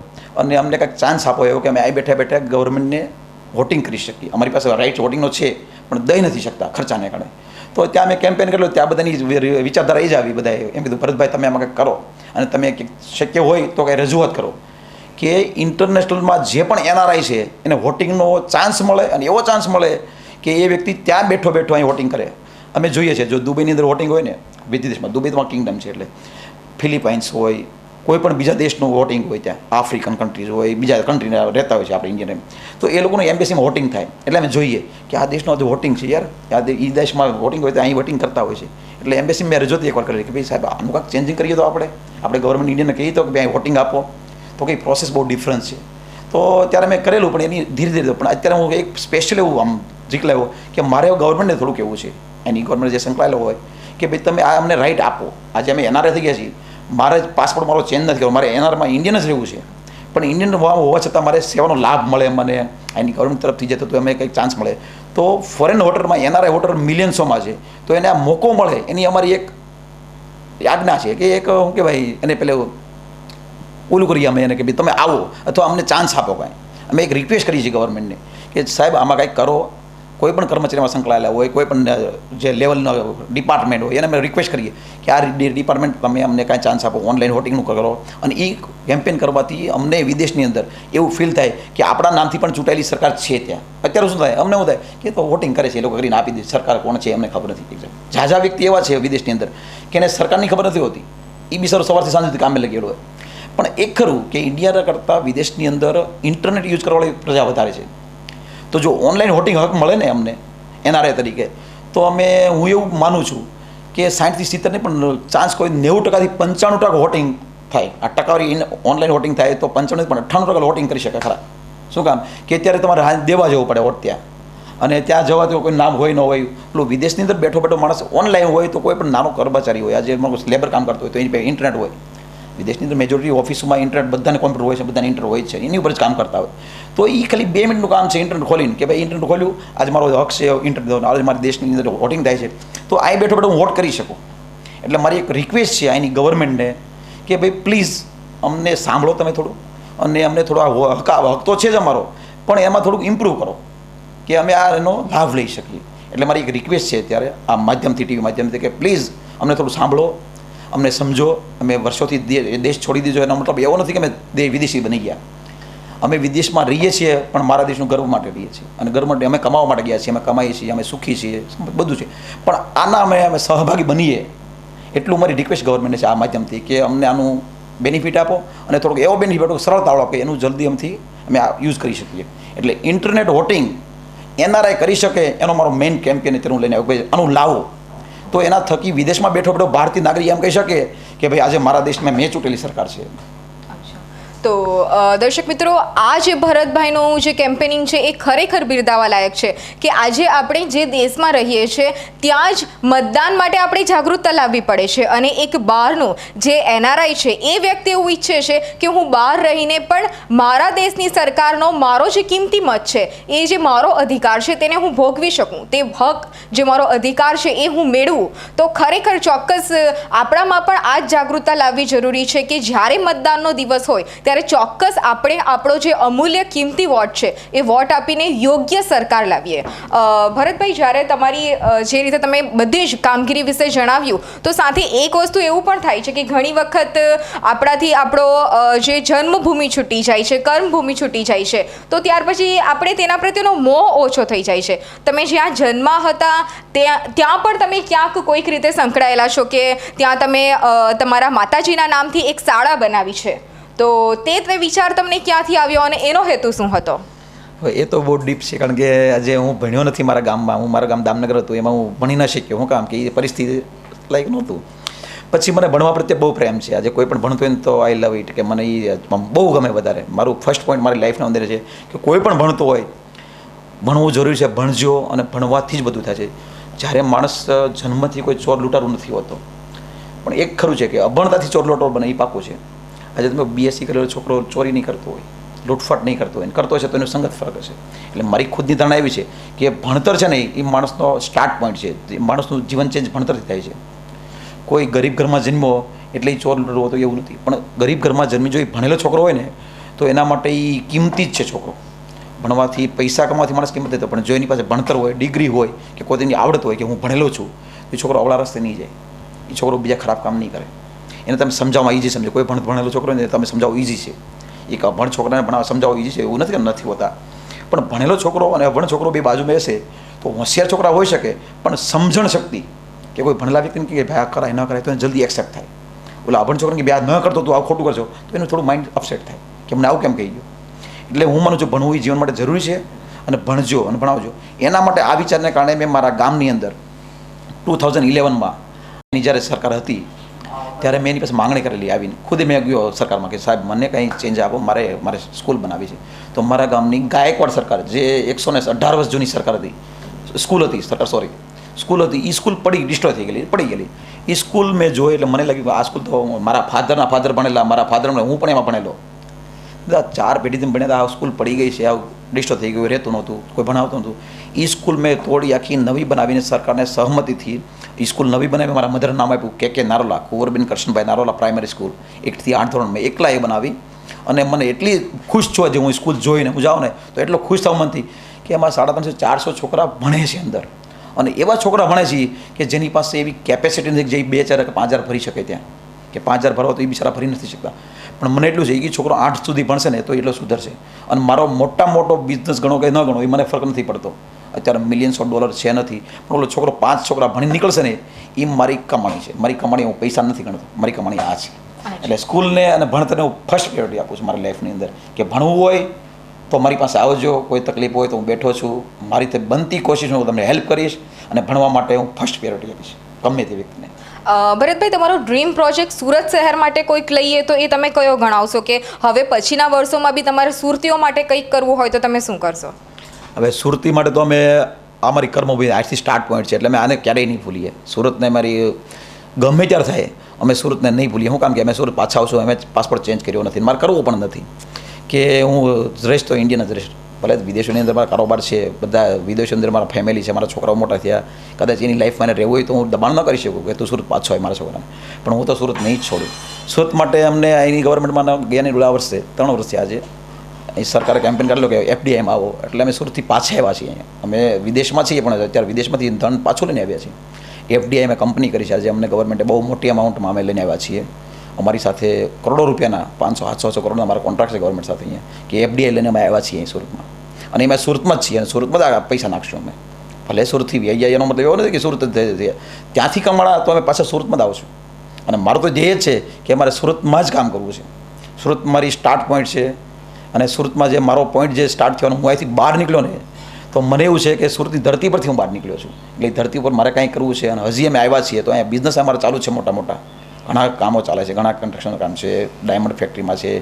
Speaker 2: અને અમને કાંઈક ચાન્સ આપો એવો કે અમે અહીં બેઠા બેઠા ગવર્મેન્ટને વોટિંગ કરી શકીએ. અમારી પાસે રાઇટ વોટિંગનો છે પણ દઈ નથી શકતા ખર્ચાને કારણે. તો ત્યાં મેં કેમ્પેન કરેલું, ત્યાં બધાની વિચારધારા એ જ આવી. બધાએ એમ કીધું ભરતભાઈ તમે આમાં કંઈક કરો, અને તમે શક્ય હોય તો કંઈ રજૂઆત કરો કે ઇન્ટરનેશનલમાં જે પણ એનઆરઆઈ છે એને વોટિંગનો ચાન્સ મળે, અને એવો ચાન્સ મળે કે એ વ્યક્તિ ત્યાં બેઠો બેઠો અહીં વોટિંગ કરે. અમે જોઈએ છીએ જો દુબઈની અંદર વોટિંગ હોય ને, વિદેશમાં, દુબઈમાં કિંગડમ છે એટલે ફિલિપાઇન્સ હોય, કોઈ પણ બીજા દેશનું વોટિંગ હોય, ત્યાં આફ્રિકન કન્ટ્રીઝ હોય, બીજા કન્ટ્રીના રહેતા હોય છે આપણે ઇન્ડિયન, તો એ લોકોનું એમ્બેસીમાં વોટિંગ થાય. એટલે અમે જોઈએ કે આ દેશનો જે વોટિંગ છે યાર, એ દેશમાં વોટિંગ હોય તો અહીં વોટિંગ કરતા હોય છે. એટલે એમ્બેસી મેં રજૂઆત એકવાર કરી કે ભાઈ સાહેબ આનું કાંઈક ચેન્જિંગ કરીએ તો આપણે ગવર્મેન્ટ ઇન્ડિયનને કહીએ તો કે ભાઈ વોટિંગ આપો, તો કંઈ પ્રોસેસ બહુ ડિફરન્સ છે. તો ત્યારે મેં કરેલું, પણ એની ધીરે ધીરે, પણ અત્યારે હું એક સ્પેશિયલ એવું આમ જીક લાવ્યો કે મારે ગવર્મેન્ટને થોડુંક એવું છે, એની ગવર્મેન્ટ જે સંકળાયેલો હોય કે ભાઈ તમે આ અમને રાઇટ આપો. આજે અમે એનઆરઆઈ થઈ ગયા છીએ, મારે પાસપોર્ટ મારો ચેન્જ નથી કરવો, મારે એનઆરમાં ઇન્ડિયન જ રહેવું છે, પણ ઇન્ડિયન હોવા છતાં મારે સેવાનો લાભ મળે, મને એની ગવર્મેન્ટ તરફથી જતો તો અમે કંઈક ચાન્સ મળે. તો ફોરેન વોટરમાં એનઆરઆઈ વોટર મિલિયન્સોમાં છે, તો એને આ મોકો મળે એની અમારી એક આજ્ઞા છે કે એક શું કહેવાય એને પેલું ઓલું કરીએ અમે એને કે ભાઈ તમે આવો અથવા અમને ચાન્સ આપો કાંઈ. અમે એક રિક્વેસ્ટ કરીએ છીએ ગવર્મેન્ટને કે સાહેબ આમાં કાંઈક કરો. કોઈ પણ કર્મચારીમાં સંકળાયેલા હોય, કોઈ પણ જે લેવલનો ડિપાર્ટમેન્ટ હોય, એને અમે રિક્વેસ્ટ કરીએ કે આ ડિપાર્ટમેન્ટ તમે અમને કાંઈ ચાન્સ આપો, ઓનલાઈન વોટિંગનું કરો. અને એ કેમ્પેન કરવાથી અમને વિદેશની અંદર એવું ફીલ થાય કે આપણા નામથી પણ ચૂંટાયેલી સરકાર છે ત્યાં. અત્યારે શું થાય, અમને શું થાય કે તો વોટિંગ કરે છે એ લોકો કરીને આપી દે, સરકાર કોણ છે અમને ખબર નથી. ઝાઝા વ્યક્તિ એવા છે વિદેશની અંદર કે એને સરકારની ખબર નથી હોતી, એ બી સવારથી સાંજ સુધી કામે લગેલું હોય. પણ એક ખરું કે ઇન્ડિયા કરતાં વિદેશની અંદર ઇન્ટરનેટ યુઝ કરવાવાળી પ્રજા વધારે છે. તો જો ઓનલાઈન વોટિંગ હક મળે ને અમને એનઆરઆઈ તરીકે, તો અમે હું એવું માનું છું કે 60થી 70 નહીં પણ ચાન્સ કોઈ 90%થી 95% વોટિંગ થાય. આ ટકાવારી ઓનલાઈન વોટિંગ થાય તો 95 પણ 98% વોટિંગ કરી શકે ખરા. શું કામ કે અત્યારે તમારે દેવા જવું પડે વોટ ત્યાં, અને ત્યાં જવા તો કોઈ નામ હોય ન હોય. પેલું વિદેશની અંદર બેઠો બેઠો માણસ ઓનલાઈન હોય તો કોઈ પણ નાનો કર્મચારી હોય, આજે લેબર કામ કરતો હોય તો એની પાસે ઇન્ટરનેટ હોય. વિદેશની અંદર મેજોરિટી ઓફિસમાં ઇન્ટરનેટ બધાને કોમ્પ્યુટર હોય છે, બધાને ઇન્ટરનેટ હોય છે, એની ઉપર જ કામ કરતા હોય. તો એ ખાલી 2 મિનિટનું કામ છે ઇન્ટરનેટ ખોલીને કે ભાઈ ઇન્ટરનેટ ખોલ્યું, આજે મારો હક છે ઇન્ટરનેટ, આજે મારી દેશની અંદર વોટિંગ થાય છે, તો અહીં બેઠો બેઠો હું વોટ કરી શકું. એટલે મારી એક રિક્વેસ્ટ છે અહીંની ગવર્મેન્ટને કે ભાઈ પ્લીઝ અમને સાંભળો તમે થોડું, અને અમને થોડો હક તો છે જ અમારો, પણ એમાં થોડુંક ઇમ્પ્રૂવ કરો કે અમે આ એનો લાભ લઈ શકીએ. એટલે મારી એક રિક્વેસ્ટ છે અત્યારે આ માધ્યમથી, ટીવી માધ્યમથી, કે પ્લીઝ અમને થોડું સાંભળો, અમને સમજો. અમે વર્ષોથી દેશ છોડી દીધો, એનો મતલબ એવો નથી કે અમે વિદેશી બની ગયા. અમે વિદેશમાં રહીએ છીએ પણ મારા દેશનું ગર્વ માટે રહીએ છીએ, અને ગર્વ માટે અમે કમાવા માટે ગયા છીએ, અમે કમાઈએ છીએ, અમે સુખી છીએ, બધું છે. પણ આના અમે સહભાગી બનીએ એટલું મારી રિક્વેસ્ટ ગવર્મેન્ટને છે આ માધ્યમથી કે અમને આનું બેનિફિટ આપો, અને થોડોક એવો બેનિફિટ આપો, સરળતા આપો, એનું જલ્દી અમે યુઝ કરી શકીએ. એટલે ઇન્ટરનેટ વોટિંગ એનઆરઆઈ કરી શકે એનો મારો મેઇન કેમ્પેન અત્યારે હું લઈને આવ્યો. ભાઈ આનું લાવો તો એના થકી વિદેશમાં બેઠો બેઠો ભારતીય નાગરિક એમ કહી શકે કે ભાઈ આજે મારા દેશમાં મેં ચૂંટેલી સરકાર છે.
Speaker 1: તો દર્શક મિત્રો, આ જે ભરતભાઈનું જે કેમ્પેનિંગ છે એ ખરેખર બિરદાવવા લાયક છે કે આજે આપણે જે દેશમાં રહીએ છીએ ત્યાં જ મતદાન માટે આપણે જાગૃતતા લાવવી પડે છે. અને એક બહારનું જે એનઆરઆઈ છે એ વ્યક્તિ એવું ઈચ્છે છે કે હું બહાર રહીને પણ મારા દેશની સરકારનો મારો જે કિંમતી મત છે, એ જે મારો અધિકાર છે તેને હું ભોગવી શકું, તે હક જે મારો અધિકાર છે એ હું મેળવું. તો ખરેખર ચોક્કસ આપણામાં પણ આ જ જાગૃતતા લાવવી જરૂરી છે કે જ્યારે મતદાનનો દિવસ હોય ત્યારે ચોક્કસ આપણે આપણો જે અમૂલ્ય કિંમતી વોટ છે એ વોટ આપીને યોગ્ય સરકાર લાવીએ. ભરતભાઈ, જ્યારે તમારી જે રીતે તમે બધી જ કામગીરી વિશે જણાવ્યું, તો સાથે એક વસ્તુ એવું પણ થાય છે કે ઘણી વખત આપણાથી આપણો જે જન્મભૂમિ છૂટી જાય છે, કર્મભૂમિ છૂટી જાય છે, તો ત્યાર પછી આપણે તેના પ્રત્યેનો મોહ ઓછો થઈ જાય છે. તમે જ્યાં જન્મા હતા ત્યાં પણ તમે ક્યાંક કોઈક રીતે સંકળાયેલા છો કે ત્યાં તમે તમારા માતાજીના નામથી એક શાળા બનાવી છે, તો તે વિચાર તમને ક્યાંથી આવ્યો અને એનો હેતુ શું હતો?
Speaker 2: હવે એ તો બહુ ડીપ છે, કારણ કે આજે હું ભણ્યો નથી મારા ગામમાં. મારા ગામ દામનગર હતું, એમાં હું ભણી ન શક્યો. હું કામ કે એ પરિસ્થિતિ લાયક નહોતું. પછી મને ભણવા પ્રત્યે બહુ પ્રેમ છે. આજે કોઈ પણ ભણતું હોય ને તો આઈ લવ ઇટ, કે મને એ બહુ ગમે વધારે. મારું ફર્સ્ટ પોઈન્ટ મારી લાઈફના અંદર છે કે કોઈ પણ ભણતો હોય, ભણવું જરૂરી છે, ભણજો, અને ભણવાથી જ બધું થાય છે. જ્યારે માણસ જન્મથી કોઈ ચોર લૂંટારું નથી હોતો, પણ એક ખરું છે કે અભણતાથી ચોર લૂંટારો બને એ પાકું છે. આજે તમે બીએસસી કરેલો છોકરો ચોરી નહીં કરતો હોય, લૂંટફાટ નહીં કરતો હોય, કરતો હશે તો એનો સંગત ફરક હશે. એટલે મારી ખુદની ધારણા એવી છે કે ભણતર છે ને એ માણસનો સ્ટાર્ટ પોઈન્ટ છે. માણસનું જીવન ચેન્જ ભણતરથી થાય છે. કોઈ ગરીબ ઘરમાં જન્મો એટલે એ ચોર લૂંટવો હતો એવું નથી, પણ ગરીબ ઘરમાં જન્મી જો એ ભણેલો છોકરો હોય ને તો એના માટે એ કિંમતી જ છે છોકરો. ભણવાથી પૈસા કમાવાથી માણસ કિંમત લેતો, પણ જો એની પાસે ભણતર હોય, ડિગ્રી હોય, કે કોઈ તેની આવડત હોય કે હું ભણેલો છું, એ છોકરો અવળા રસ્તે નહીં જાય. એ છોકરો બીજા ખરાબ કામ નહીં કરે. એને તમે સમજાવવામાં ઇઝી સમજો. કોઈ ભણેલો છોકરો ને તમે સમજાવો ઇઝી છે. એક અભણ છોકરાને ભણાવવા સમજાવવો ઇઝી છે એવું નથી કે નથી હોતા, પણ ભણેલો છોકરો અને અભણ છોકરો બે બાજુ બેસે તો હોશિયાર છોકરા હોઈ શકે પણ સમજણ શક્તિ કે કોઈ ભણેલા વ્યક્તિને કે ભાઈ આ કરાય ન કરાય તો એને જલ્દી એક્સેપ્ટ થાય. ઓલા અભણ છોકરાને કે બે આ ન કરતો તું આવું ખોટું કરશો તો એનું થોડું માઇન્ડ અપસેટ થાય કે મને આવું કેમ કહી ગયું. એટલે હું માનું છું ભણવું એ જીવન માટે જરૂરી છે અને ભણજો અને ભણાવજો. એના માટે આ વિચારને કારણે મેં મારા ગામની અંદર 2011માં એની જ્યારે સરકાર હતી ત્યારે મેં એની પાસે માંગણી કરેલી આવીને ખુદ મેં ગયો સરકારમાં કે સાહેબ મને કંઈ ચેન્જ આપો, મારે સ્કૂલ બનાવી છે. તો મારા ગામની ગાયકવાડ સરકાર જે 118 વર્ષ જૂની સરકાર હતી, સ્કૂલ હતી એ સ્કૂલ પડી ગયેલી. એ સ્કૂલ મેં જોઈ એટલે મને લાગ્યું કે આ સ્કૂલ તો મારા ફાધર ભણેલા, મારા ફાધર હું પણ એમાં ભણેલો. 4 પેઢીથી ભણ્યા આ સ્કૂલ પડી ગઈ છે, આવું ડિસ્ટર્બ થઈ ગયું, રહેતું નહોતું, કોઈ ભણાવતું નહોતું. એ સ્કૂલ મેં તોડી આખી નવી બનાવીને સરકારને સહમતિથી એ સ્કૂલ નવી બનાવી. મારા મધર નામ આપ્યું કે નારોલા, કુંવરબેન કરશનભાઈ નારોલા પ્રાઇમરી સ્કૂલ, 1 થી 8 ધોરણ મેં એકલા એ બનાવી. અને મને એટલી ખુશ છું આજે હું સ્કૂલ જોઈને હું જાઉં ને તો એટલો ખુશ થવા મનથી કે એમાં 350-400 છોકરા ભણે છે અંદર. અને એવા છોકરા ભણે છે કે જેની પાસે એવી કેપેસિટી નથી જે 2,000 કે 5,000 ભરી શકે ત્યાં, કે 5,000 ભરવા તો એ બિચારા ભરી નથી શકતા. પણ મને એટલું છે કે છોકરો 8 સુધી ભણશે ને તો એટલો સુધરશે. અને મારો મોટો બિઝનેસ ગણો કે ન ગણો એ મને ફરક નથી પડતો. અત્યારે $millions છે નથી, પણ ઓલો છોકરો 5 છોકરા ભણી નીકળશે ને એ મારી કમાણી છે. મારી કમાણી હું પૈસા નથી ગણતો, મારી કમાણી આ છે. એટલે સ્કૂલને અને ભણતરને હું ફર્સ્ટ પ્રાયોરિટી આપું છું મારા લાઈફની અંદર. કે ભણવું હોય તો મારી પાસે આવજો, કોઈ તકલીફ હોય તો હું બેઠો છું, મારી રીતે બનતી કોશિશ હું તમને હેલ્પ કરીશ. અને ભણવા માટે હું ફર્સ્ટ પ્રાયોરિટી આપીશ ગમે તે વ્યક્તિને.
Speaker 1: ભરતભાઈ, તમારો ડ્રીમ પ્રોજેક્ટ સુરત શહેર માટે કોઈક લઈએ તો એ તમે કયો ગણાવશો કે હવે પછીના વર્ષોમાં બી તમારે સુરતીઓ માટે કંઈક કરવું હોય તો તમે શું કરશો?
Speaker 2: હવે સુરતી માટે તો અમે અમારી કર્મભૂમિ આજથી સ્ટાર્ટ પોઈન્ટ છે એટલે અમે આને ક્યારેય નહીં ભૂલીએ. સુરતને મારી ગમે ત્યારે થાય અમે સુરતને નહીં ભૂલીએ. શું કામ કે અમે સુરત પાછા આવશું, અમે પાસપોર્ટ ચેન્જ કર્યો નથી, મારે કરવો પણ નથી. કે હું રહીશ તો ઇન્ડિયન જ રહીશ. ભલે વિદેશોની અંદર મારા કારોબાર છે, બધા વિદેશોની અંદર મારા ફેમિલી છે, મારા છોકરાઓ મોટા થયા, કદાચ એની લાઈફમાં એને રહેવું હોય તો હું દબાણ ન કરી શકું કે તું સુરત પાછો હોય મારા છોકરાને. પણ હું તો સુરત નહીં જ છોડું. સુરત માટે અમને અહીંની ગવર્મેન્ટમાં ગયા નહીં 3 વર્ષથી આજે અહીં સરકારે કેમ્પેન કરેલો કે FDIમાં આવો, એટલે અમે સુરતથી પાછા આવ્યા છીએ. અહીંયા અમે વિદેશમાં છીએ પણ અત્યારે વિદેશમાંથી ધન પાછું લઈને આવ્યા છીએ. FDI અમે કંપની કરી છે. આજે અમને ગવર્મેન્ટે બહુ મોટી અમાઉન્ટમાં અમે લઈને આવ્યા છીએ. અમારી સાથે કરોડો રૂપિયાના 500-700 કરોડના અમારા કોન્ટ્રાક્ટ છે ગવર્મેન્ટ સાથે અહીંયા કે FDI લઈને અમે આવ્યા છીએ અહીં સુરતમાં. અને એમાં સુરતમાં જ છીએ અને સુરતમાં જ પૈસા નાખશું અમે. ભલે સુરતથી વ્યાઈ જાય એનો મતલબ એવો નથી કે સુરત ત્યાંથી કમાણા તો અમે પાછા સુરતમાં જ આવશું. અને મારું તો ધ્યેય જ છે કે અમારે સુરતમાં જ કામ કરવું છે. સુરત મારી સ્ટાર્ટ પોઈન્ટ છે. અને સુરતમાં જે મારો પોઈન્ટ જે સ્ટાર્ટ થવાનો હું અહીંથી બહાર નીકળ્યો ને તો મને એવું છે કે સુરતની ધરતી પરથી હું બહાર નીકળ્યો છું. એટલે ધરતી ઉપર મારે કાંઈ કરવું છે. અને હજી અમે આવ્યા છીએ તો અહીંયા બિઝનેસ અમારે ચાલુ છે, મોટા ઘણા કામો ચાલે છે, ઘણા કન્સ્ટ્રક્શનનું કામ છે, ડાયમંડ ફેક્ટરીમાં છે,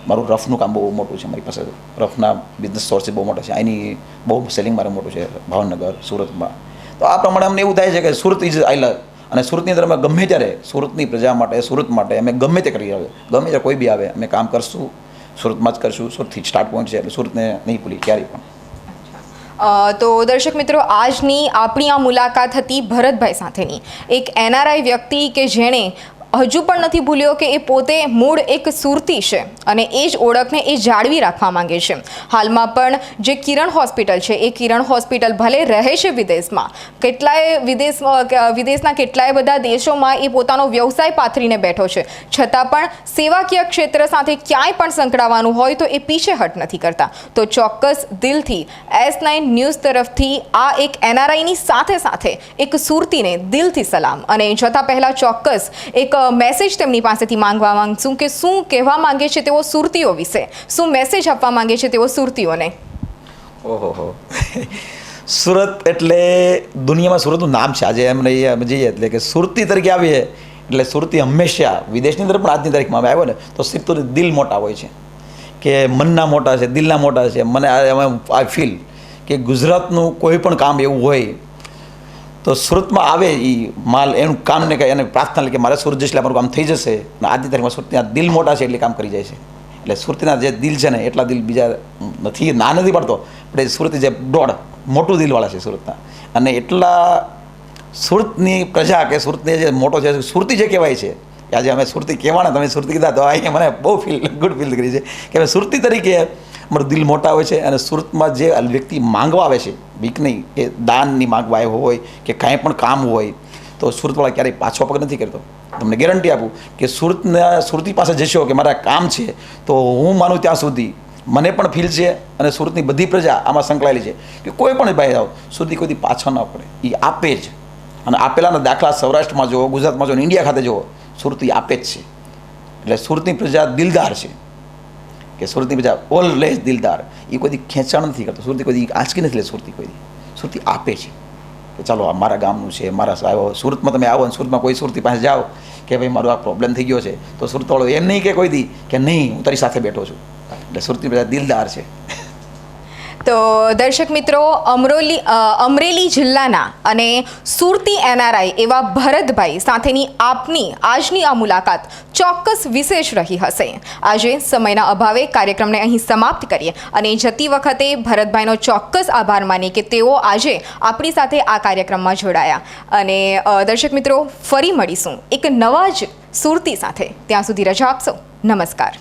Speaker 2: મારું રફનું કામ બહુ મોટું છે. મારી પાસે રફના બિઝનેસ સોર્સ બહુ મોટા છે. અહીંની બહુ સેલિંગ મારે મોટું છે ભાવનગર, સુરતમાં. તો આ પ્રમાણે અમને એવું થાય છે કે સુરત ઇઝ આઈ લવ. અને સુરતની અંદર અમે ગમે ત્યારે સુરતની પ્રજા માટે, સુરત માટે અમે ગમે તે કરી આવે, ગમે ત્યારે કોઈ બી આવે અમે કામ કરશું, સુરતમાં જ કરશું. સુરતથી સ્ટાર્ટ પોઈન્ટ છે એટલે સુરતને નહીં ભૂલી ક્યારેય પણ.
Speaker 1: તો દર્શક મિત્રો, આજની આપણી આ મુલાકાત હતી ભરતભાઈ સાથેની, એક NRI વ્યક્તિ કે જેણે હજુ પણ નથી ભૂલ્યો કે એ પોતે મૂળ એક સુરતી છે અને એ જ ઓળખને એ જાળવી રાખવા માંગે છે. હાલમાં પણ જે કિરણ હોસ્પિટલ છે એ કિરણ હોસ્પિટલ ભલે રહે છે વિદેશમાં, વિદેશના કેટલાય બધા દેશોમાં એ પોતાનો વ્યવસાય પાથરીને બેઠો છે, છતાં પણ સેવાકીય ક્ષેત્ર સાથે ક્યાંય પણ સંકળાવાનું હોય તો એ પીછેહટ નથી કરતા. તો ચોક્કસ દિલથી S9 ન્યૂઝ તરફથી આ એક NRIની સાથે એક સુરતીને દિલથી સલામ. અને જતાં પહેલાં ચોક્કસ એક મેસેજ તેમની પાસેથી માંગવા માંગશું કે શું કહેવા માંગે છે તેઓ સુરતીઓ વિશે, શું મેસેજ આપવા માંગે છે તેઓ સુરતીઓને.
Speaker 2: ઓહો, સુરત એટલે દુનિયામાં સુરતનું નામ છે. આજે એમને જઈએ એટલે કે સુરતી તરીકે આવીએ એટલે સુરતી હંમેશા વિદેશની અંદર પણ આજની તારીખમાં અમે આવ્યો ને તો સિર્ફ દિલ મોટા હોય છે, કે મનના મોટા છે, દિલના મોટા છે. મને આઈ ફીલ કે ગુજરાતનું કોઈ પણ કામ એવું હોય તો સુરતમાં આવે એ માલ એનું કામ ને કહે એને પ્રાર્થના કે મારે સુરત જઈશ એટલે મારું કામ થઈ જશે. અને આજની તારીખમાં સુરતના દિલ મોટા છે એટલે કામ કરી જાય છે. એટલે સુરતીના જે દિલ છે ને એટલા દિલ બીજા નથી, ના નથી પડતો, પણ સુરતી જે મોટું દિલવાળા છે સુરતના. અને એટલા સુરતની પ્રજા કે સુરતની જે મોટો છે સુરતી જે કહેવાય છે, આજે અમે સુરતી કહેવાના, તમે સુરતી કીધા તો અહીંયા મને બહુ ગુડ ફીલ કરી છે કે અમે સુરતી તરીકે અમારું દિલ મોટા હોય છે. અને સુરતમાં જે વ્યક્તિ માંગવા આવે છે, ભીખ નહીં કે દાનની માંગવા આવ્યો હોય કે કાંઈ પણ કામ હોય તો સુરતવાળા ક્યારેય પાછો પગ નથી કરતો. તમને ગેરંટી આપું કે સુરતી પાસે જશો કે મારા કામ છે તો હું માનું ત્યાં સુધી મને પણ ફીલ છે અને સુરતની બધી પ્રજા આમાં સંકળાયેલી છે કે કોઈ પણ ભાઈ આવો સુધી કોઈથી પાછળ ન પડે, એ આપે જ. અને આપેલાના દાખલા સૌરાષ્ટ્રમાં જુઓ, ગુજરાતમાં જુઓ, ઇન્ડિયા ખાતે જુઓ, સુરત એ આપે જ છે. એટલે સુરતની પ્રજા દિલદાર છે, કે સુરતની પ્રજા ઓલવેઝ દિલદાર. એ કોઈ ખેંચાણ નથી કરતો, સુરતી કોઈ આંચકી નથી લે, સુરતી આપે છે કે ચાલો આ મારા ગામનું છે, મારા સુરતમાં તમે આવો અને સુરતમાં કોઈ સુરતી પાસે જાઓ કે ભાઈ મારો આ પ્રોબ્લેમ થઈ ગયો છે, તો સુરતવાળો એમ નહીં કે કોઈ દી કે નહીં હું તારી સાથે બેઠો છું. એટલે સુરતની પ્રજા દિલદાર છે.
Speaker 1: તો દર્શક મિત્રો, અમરેલી જિલ્લાના અને સુરતી NRI એવા ભરતભાઈ સાથેની આપની આજની આ મુલાકાત ચોક્કસ વિશેષ રહી હશે. આજે સમયના અભાવે કાર્યક્રમને અહીં સમાપ્ત કરીએ અને જતી વખતે ભરતભાઈનો ચોક્કસ આભાર માનીએ કે તેઓ આજે આપણી સાથે આ કાર્યક્રમમાં જોડાયા. અને દર્શક મિત્રો, ફરી મળીશું એક નવા જ સુરતી સાથે. ત્યાં સુધી રજા આપશો. નમસ્કાર.